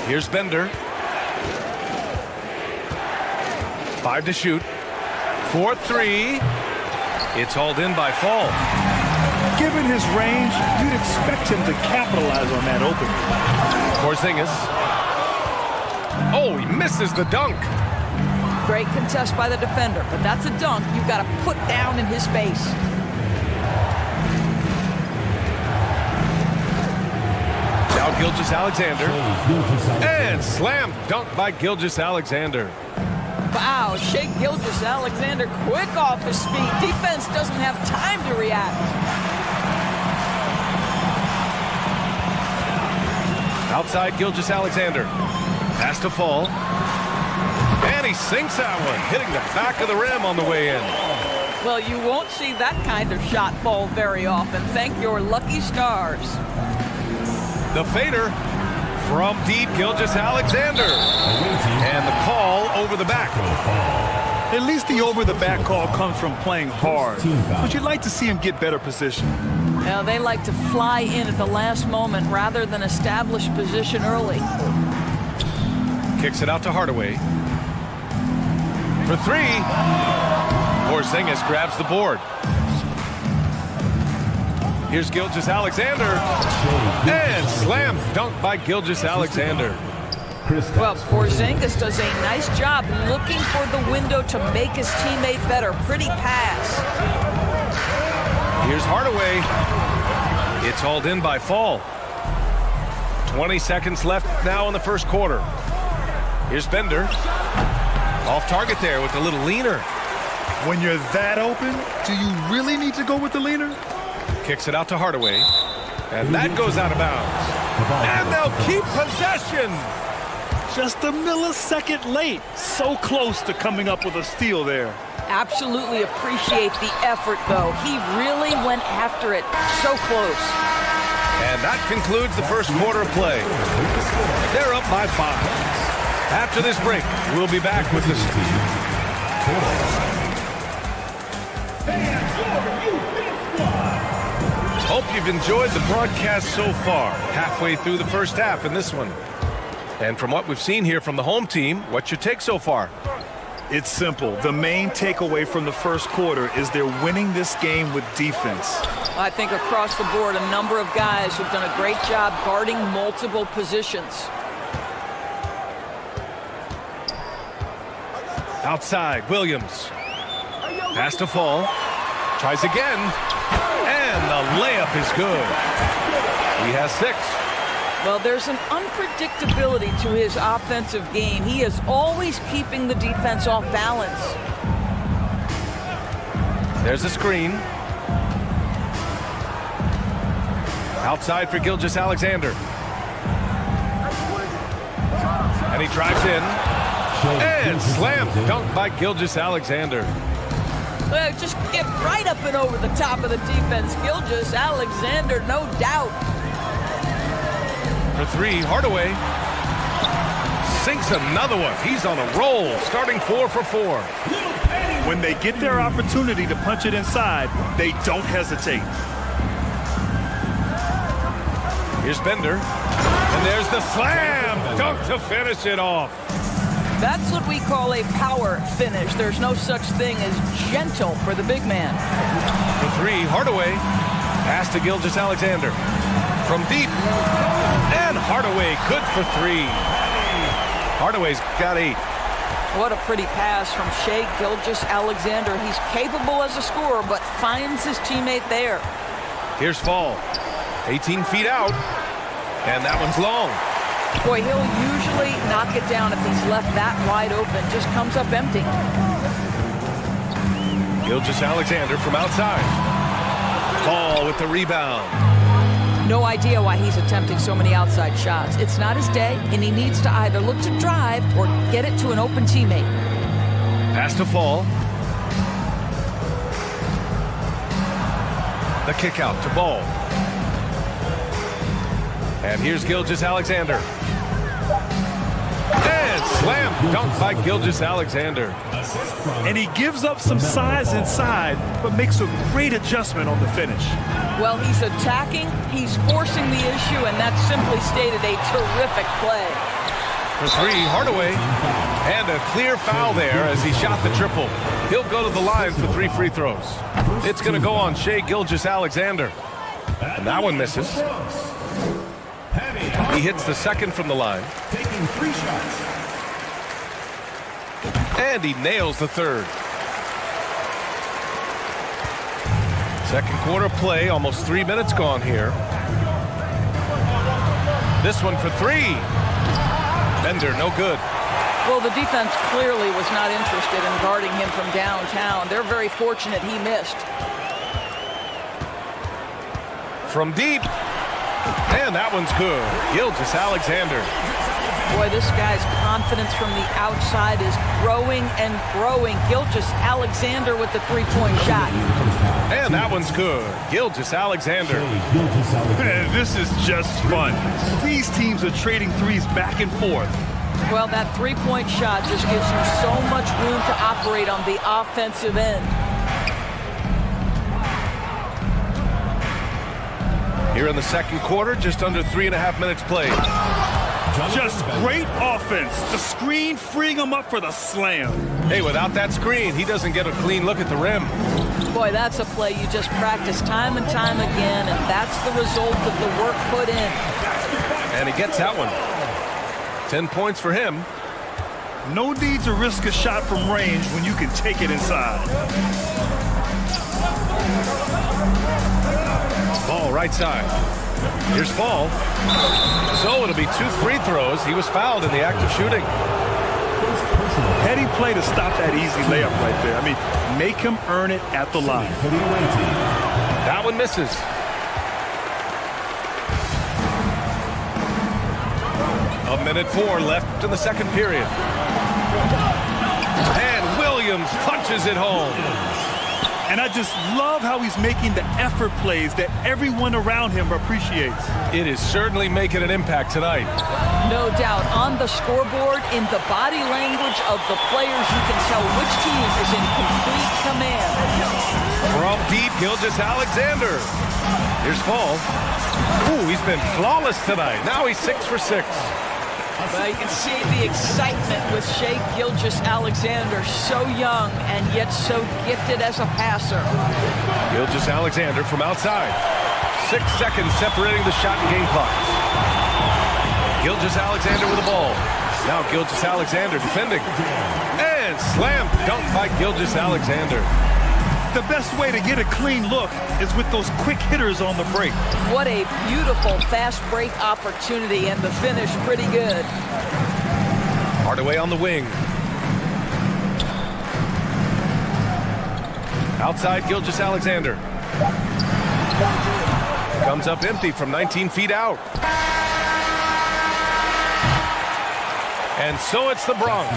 Here's Bender. 5 to shoot. 4-3. It's hauled in by Fall. Given his range, you'd expect him to capitalize on that opening. Porzingis. Oh, he misses the dunk. Great contest by the defender, but that's a dunk you've got to put down in his face. Now Gilgeous-Alexander. And slam dunk by Gilgeous-Alexander. Wow, Shea Gilgeous-Alexander quick off his feet. Defense doesn't have time to react. Outside Gilgeous-Alexander. Pass to Fall. And he sinks that one, hitting the back of the rim on the way in. Well, you won't see that kind of shot fall very often. Thank your lucky stars. The fader from deep, Gilgeous-Alexander. And the call over the back. At least the over-the-back call comes from playing hard. But you'd like to see him get better position. Now, they like to fly in at the last moment rather than establish position early. Kicks it out to Hardaway. For 3. Porzingis grabs the board. Here's Gilgeous-Alexander. And slam dunk by Gilgeous-Alexander. Well, Porzingis does a nice job looking for the window to make his teammate better. Pretty pass. Here's Hardaway. It's hauled in by Fall. 20 seconds left now in the first quarter. Here's Bender. Off target there with a little leaner. When you're that open, do you really need to go with the leaner? Kicks it out to Hardaway. And that goes out of bounds. And they'll keep possession. Just a millisecond late. So close to coming up with a steal there. Absolutely appreciate the effort, though. He really went after it. So close. And that concludes the first quarter of play. They're up by 5. After this break, we'll be back with this. Hope you've enjoyed the broadcast so far. Halfway through the first half in this one. And from what we've seen here from the home team, what's your take so far? It's simple. The main takeaway from the first quarter is they're winning this game with defense. I think across the board, a number of guys have done a great job guarding multiple positions. Outside, Williams. Pass to Fall. Tries again. And the layup is good. He has 6. Well, there's an unpredictability to his offensive game. He is always keeping the defense off balance. There's a screen. Outside for Gilgeous-Alexander. And he drives in. And slam dunk by Gilgeous-Alexander. Well, just get right up and over the top of the defense. Gilgeous-Alexander, no doubt. For 3, Hardaway sinks another one. He's on a roll, starting 4 for 4. When they get their opportunity to punch it inside, they don't hesitate. Here's Bender. And there's the slam dunk to finish it off. That's what we call a power finish. There's no such thing as gentle for the big man. For 3, Hardaway. Pass to Gilgeous-Alexander. From deep. And Hardaway good for 3. Hardaway's got 8. What a pretty pass from Shai Gilgeous-Alexander. He's capable as a scorer, but finds his teammate there. Here's Fall. 18 feet out. And that one's long. Boy, he'll usually knock it down if he's left that wide open. Just comes up empty. Gilgeous-Alexander from outside. Ball with the rebound. No idea why he's attempting so many outside shots. It's not his day, and he needs to either look to drive or get it to an open teammate. Pass to Fall. The kick out to Ball. And here's Gilgeous-Alexander. And slam dunk by Gilgeous-Alexander. And he gives up some size inside, but makes a great adjustment on the finish. Well, he's attacking, he's forcing the issue, and that's simply stated a terrific play. For 3, Hardaway. And a clear foul there as he shot the triple. He'll go to the line for 3 free throws. It's going to go on Shai Gilgeous-Alexander. And that one misses. He hits the second from the line. Taking 3 shots. And he nails the third. Second quarter play, almost 3 minutes gone here. This one for 3. Bender, no good. Well, the defense clearly was not interested in guarding him from downtown. They're very fortunate he missed. From deep. And that one's good. Gilgeous-Alexander. Boy, this guy's confidence from the outside is growing and growing. Gilgeous-Alexander with the three-point shot. And that one's good. Gilgeous-Alexander. This is just fun. These teams are trading threes back and forth. Well, that three-point shot just gives you so much room to operate on the offensive end. Here in the second quarter, just under 3.5 minutes played. Just great offense. The screen freeing him up for the slam. Hey, without that screen, he doesn't get a clean look at the rim. Boy, that's a play you just practice time and time again, and that's the result of the work put in. And he gets that one. 10 points for him. No need to risk a shot from range when you can take it inside. Ball right side. Here's Fall. So it'll be 2 free throws. He was fouled in the act of shooting. Heady play to stop that easy layup right there. I mean, make him earn it at the line. That one misses. A minute 4 left in the second period. And Williams punches it home. And I just love how he's making the effort plays that everyone around him appreciates. It is certainly making an impact tonight. No doubt. On the scoreboard, in the body language of the players, you can tell which team is in complete command. From deep, Gilgeous-Alexander. Here's Fall. Ooh, he's been flawless tonight. Now he's 6 for 6. Well, you can see the excitement with Shai Gilgeous-Alexander, so young and yet so gifted as a passer. Gilgeous-Alexander from outside. 6 seconds separating the shot and game clocks. Gilgeous-Alexander with the ball. Now Gilgeous-Alexander defending. And slam dunk by Gilgeous-Alexander. The best way to get a clean look is with those quick hitters on the break. What a beautiful fast break opportunity, and the finish pretty good. Hardaway on the wing. Outside Gilgeous-Alexander. Comes up empty from 19 feet out. And so it's the Bronx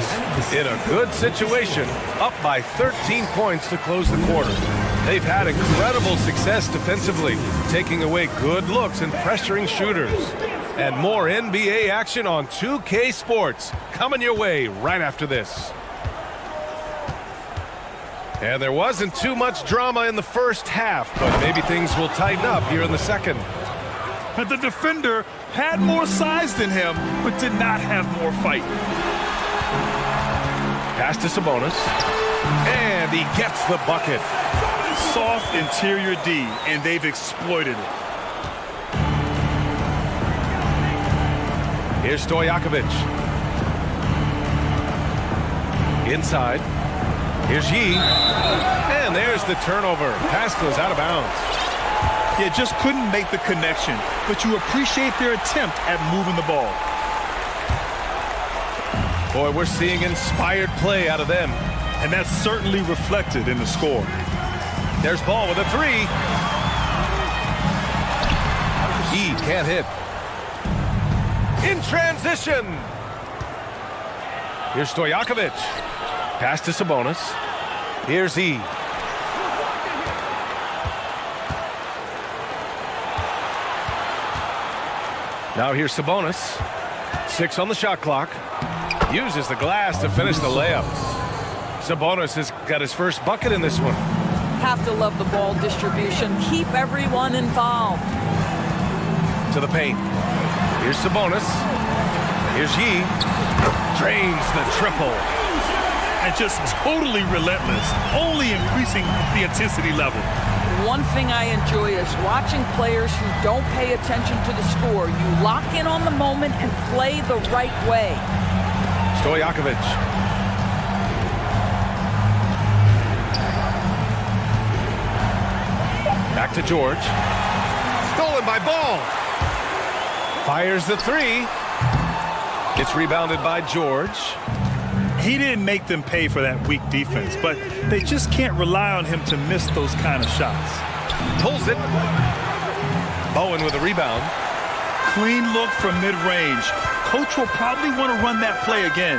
in a good situation, up by 13 points to close the quarter. They've had incredible success defensively, taking away good looks and pressuring shooters. And more NBA action on 2K Sports coming your way right after this. And there wasn't too much drama in the first half, but maybe things will tighten up here in the second. But the defender had more size than him, but did not have more fight. Pass to Sabonis. And he gets the bucket. Soft interior D, and they've exploited it. Here's Stojakovic. Inside. Here's Yee. And there's the turnover. Pass goes out of bounds. Yeah, just couldn't make the connection, but you appreciate their attempt at moving the ball. Boy, we're seeing inspired play out of them. And that's certainly reflected in the score. There's Ball with a 3. He can't hit. In transition. Here's Stojakovic. Pass to Sabonis. Here's E. Now here's Sabonis. 6 on the shot clock. Uses the glass to finish the layup. Sabonis has got his first bucket in this one. Have to love the ball distribution. Keep everyone involved. To the paint. Here's Sabonis. Here's Yee. Drains the triple. And just totally relentless, only increasing the intensity level. One thing I enjoy is watching players who don't pay attention to the score. You lock in on the moment and play the right way. Stojakovic. Back to George. Stolen by Ball. Fires the 3. It's rebounded by George. He didn't make them pay for that weak defense, but they just can't rely on him to miss those kind of shots. Pulls it. Bowen with a rebound. Clean look from mid-range. Coach will probably want to run that play again.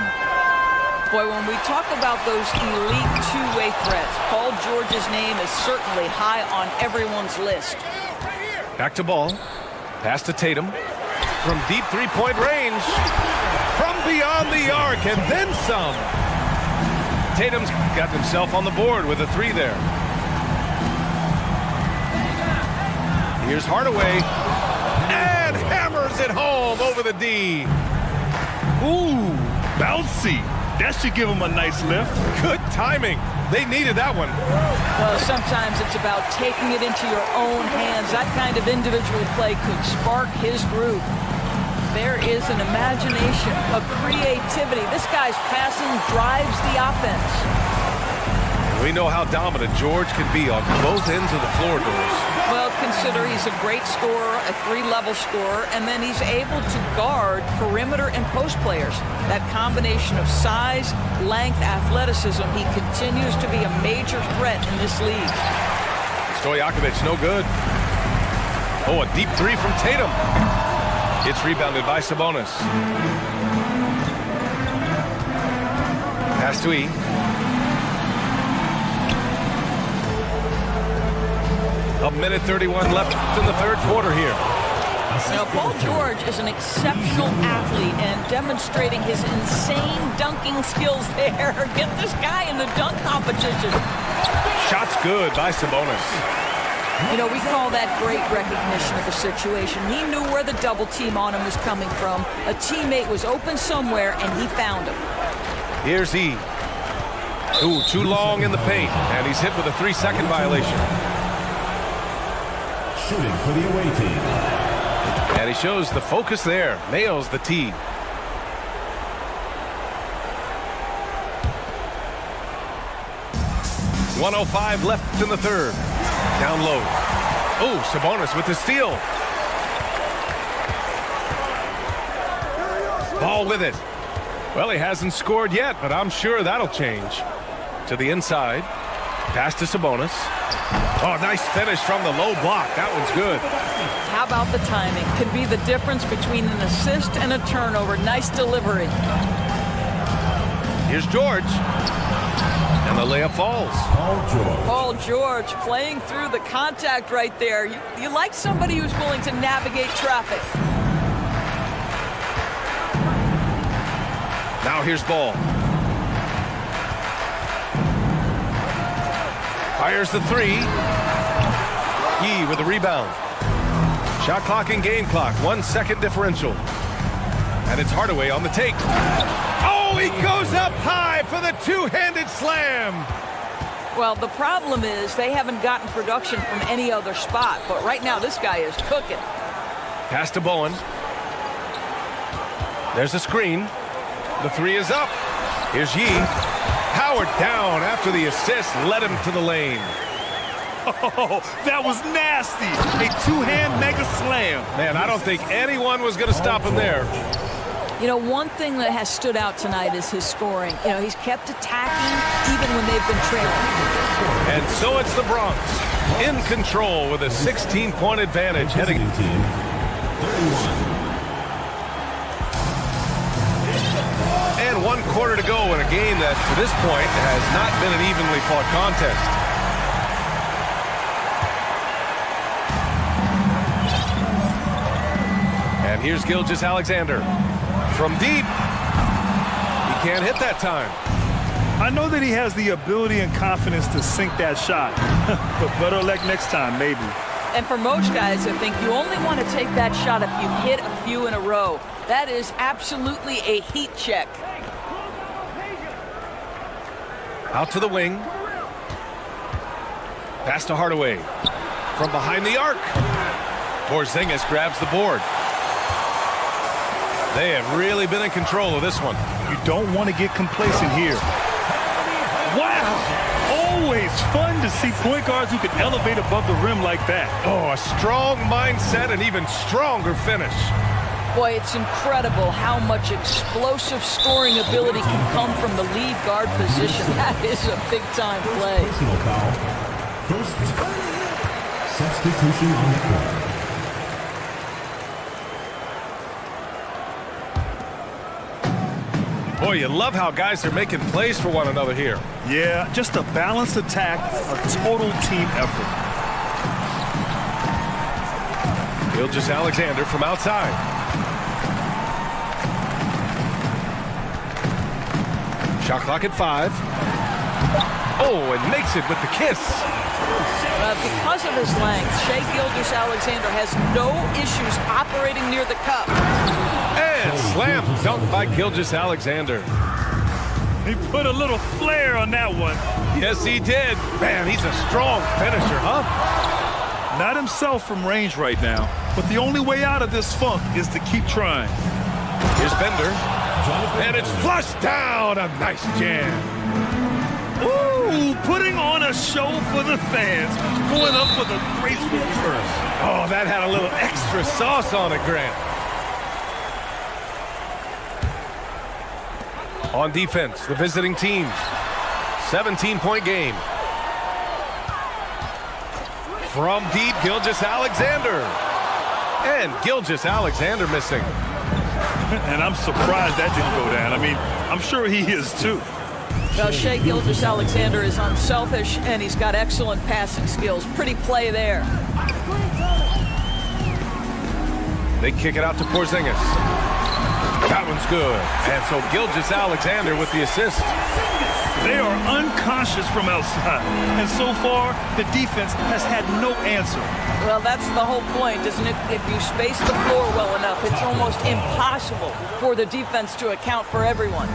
Boy, when we talk about those elite two-way threats, Paul George's name is certainly high on everyone's list. Back to Ball. Pass to Tatum. From deep three-point range. From beyond the arc and then some. Tatum's got himself on the board with a 3 there. Here's Hardaway. And hammers it home over the D. Ooh, bouncy. That should give him a nice lift. Good timing. They needed that one. Well, sometimes it's about taking it into your own hands. That kind of individual play could spark his group. There is an imagination, a creativity. This guy's passing drives the offense. We know how dominant George can be on both ends of the floor, Doris. Well, consider he's a great scorer, a three-level scorer, and then he's able to guard perimeter and post players. That combination of size, length, athleticism, he continues to be a major threat in this league. Stojakovic, no good. Oh, a deep three from Tatum. It's rebounded by Sabonis. Pass to E. A minute 31 left in the third quarter here. Now, Paul George is an exceptional athlete and demonstrating his insane dunking skills there. Get this guy in the dunk competition. Shot's good by Sabonis. You know, we call that great recognition of the situation. He knew where the double team on him was coming from. A teammate was open somewhere, and he found him. Here's E. Ooh, too long in the paint, and he's hit with a 3-second violation. Shooting for the away team. And he shows the focus there. Nails the tee. .105 left in the third. Down low. Oh, Sabonis with the steal. Ball with it. Well, he hasn't scored yet, but I'm sure that'll change. To the inside. Pass to Sabonis. Oh, nice finish from the low block. That one's good. How about the timing? Could be the difference between an assist and a turnover. Nice delivery. Here's George. And the layup falls. Paul George playing through the contact right there. You like somebody who's willing to navigate traffic. Now here's Ball. Fires the three. Yee with the rebound. Shot clock and game clock. 1 second differential. And it's Hardaway on the take. Oh, he goes up high for the two-handed slam. Well, the problem is they haven't gotten production from any other spot. But right now, this guy is cooking. Pass to Bowen. There's a screen. The three is up. Here's Yee. Howard down after the assist led him to the lane. Oh, that was nasty. A two-hand mega slam. Man, I don't think anyone was going to stop him there. You know, one thing that has stood out tonight is his scoring. You know, he's kept attacking even when they've been trailing. And so it's the Bronx in control with a 16-point advantage heading. Team 31. And 1 quarter to go in a game that, to this point, has not been an evenly fought contest. And here's Gilgeous-Alexander. From deep. He can't hit that time. I know that he has the ability and confidence to sink that shot. But better luck next time, maybe. And for most guys, I think you only want to take that shot if you've hit a few in a row. That is absolutely a heat check. Out to the wing. Pass to Hardaway. From behind the arc. Porzingis grabs the board. They have really been in control of this one. You don't want to get complacent here. Wow! Always fun to see point guards who can elevate above the rim like that. Oh, a strong mindset and even stronger finish. Boy, it's incredible how much explosive scoring ability can come from the lead guard position. That is a big-time play. Personal foul. First substitution on the court. Boy, you love how guys are making plays for one another here. Yeah, just a balanced attack, a total team effort. Gilgeous-Alexander from outside. Shot clock at 5. Oh, and makes it with the kiss. Because of his length, Shai Gilgeous-Alexander has no issues operating near the cup. And slam dunk by Gilgeous-Alexander. He put a little flair on that one. Yes, he did. Man, he's a strong finisher, huh? Not himself from range right now, but the only way out of this funk is to keep trying. Here's Bender. And it's flushed down. A nice jam. Ooh, putting on a show for the fans. Going up with a graceful turn. Oh, that had a little extra sauce on it, Grant. On defense, the visiting team. 17-point game. From deep, Gilgeous-Alexander. And Gilgeous-Alexander missing. And I'm surprised that didn't go down. I mean, I'm sure he is too. Well, Shai Gilgeous-Alexander is unselfish, and he's got excellent passing skills. Pretty play there. They kick it out to Porzingis. That one's good. And so Gilgeous-Alexander with the assist. They are unconscious from outside. And so far, the defense has had no answer. Well, that's the whole point, isn't it? If you space the floor well enough, it's almost impossible for the defense to account for everyone.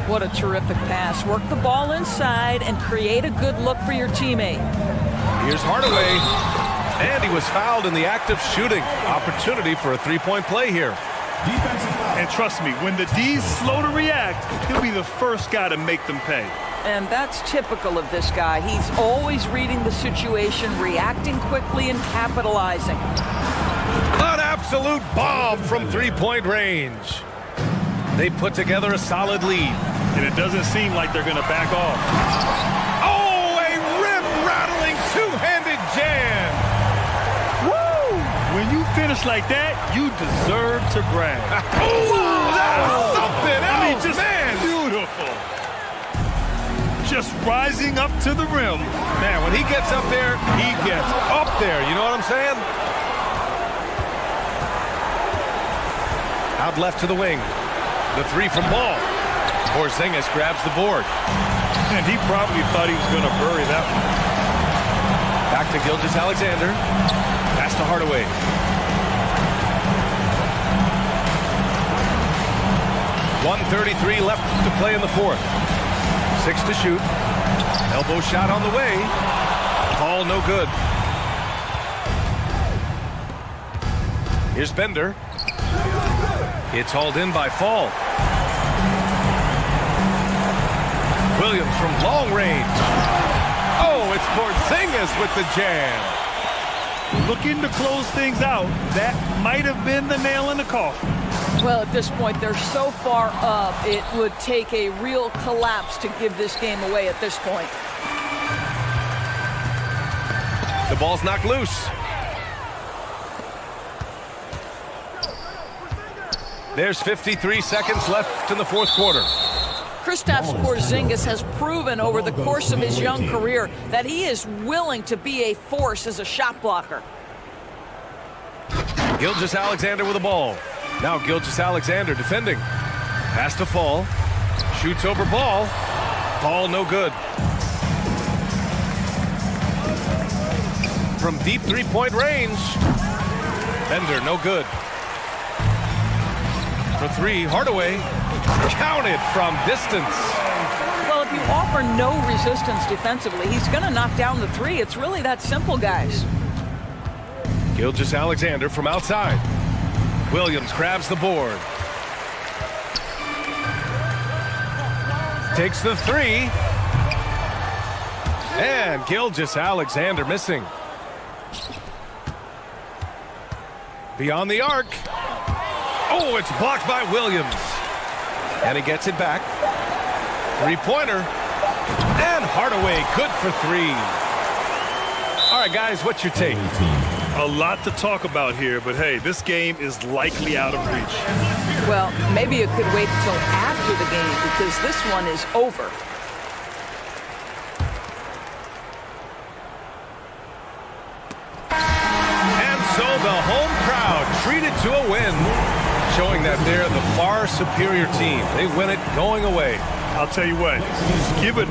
What a terrific pass. Work the ball inside and create a good look for your teammate. Here's Hardaway. And he was fouled in the act of shooting. Opportunity for a three-point play here. And trust me, when the D's slow to react, he'll be the first guy to make them pay. And that's typical of this guy. He's always reading the situation, reacting quickly, and capitalizing. An absolute bomb from three-point range. They put together a solid lead. And it doesn't seem like they're going to back off. Oh, a rim-rattling two-handed jam. Woo! When you finish like that, you deserve to brag. Oh, that's something else, I mean, just man. Beautiful. Just rising up to the rim. Man, when he gets up there, he gets up there. You know what I'm saying? Out left to the wing. The three from Ball. Porzingis grabs the board. And he probably thought he was going to bury that one. Back to Gilgeous-Alexander. Pass to Hardaway. .133 left to play in the fourth. 6 to shoot. Elbow shot on the way. Ball no good. Here's Bender. It's hauled in by Fall. Williams from long range. Oh, it's Porzingis with the jam. Looking to close things out. That might have been the nail in the coffin. Well, at this point, they're so far up, it would take a real collapse to give this game away at this point. The ball's knocked loose. There's 53 seconds left in the fourth quarter. Kristaps Porzingis has proven over the course of his young career that he is willing to be a force as a shot blocker. Gilgeous-Alexander with the ball. Now Gilgeous-Alexander defending. Pass to Fall. Shoots over Ball. Ball no good. From deep three-point range. Bender no good. For three, Hardaway. Counted from distance. Well, if you offer no resistance defensively, he's going to knock down the three. It's really that simple, guys. Gilgeous-Alexander from outside. Williams grabs the board. Takes the three. And Gilgeous-Alexander missing. Beyond the arc. Oh, it's blocked by Williams. And he gets it back. Three-pointer. And Hardaway good for three. All right, guys, what's your take? A lot to talk about here, but hey, this game is likely out of reach. Well, maybe it could wait until after the game because this one is over. And so the home crowd treated to a win, showing that they're the far superior team. They win it going away. I'll tell you what, give it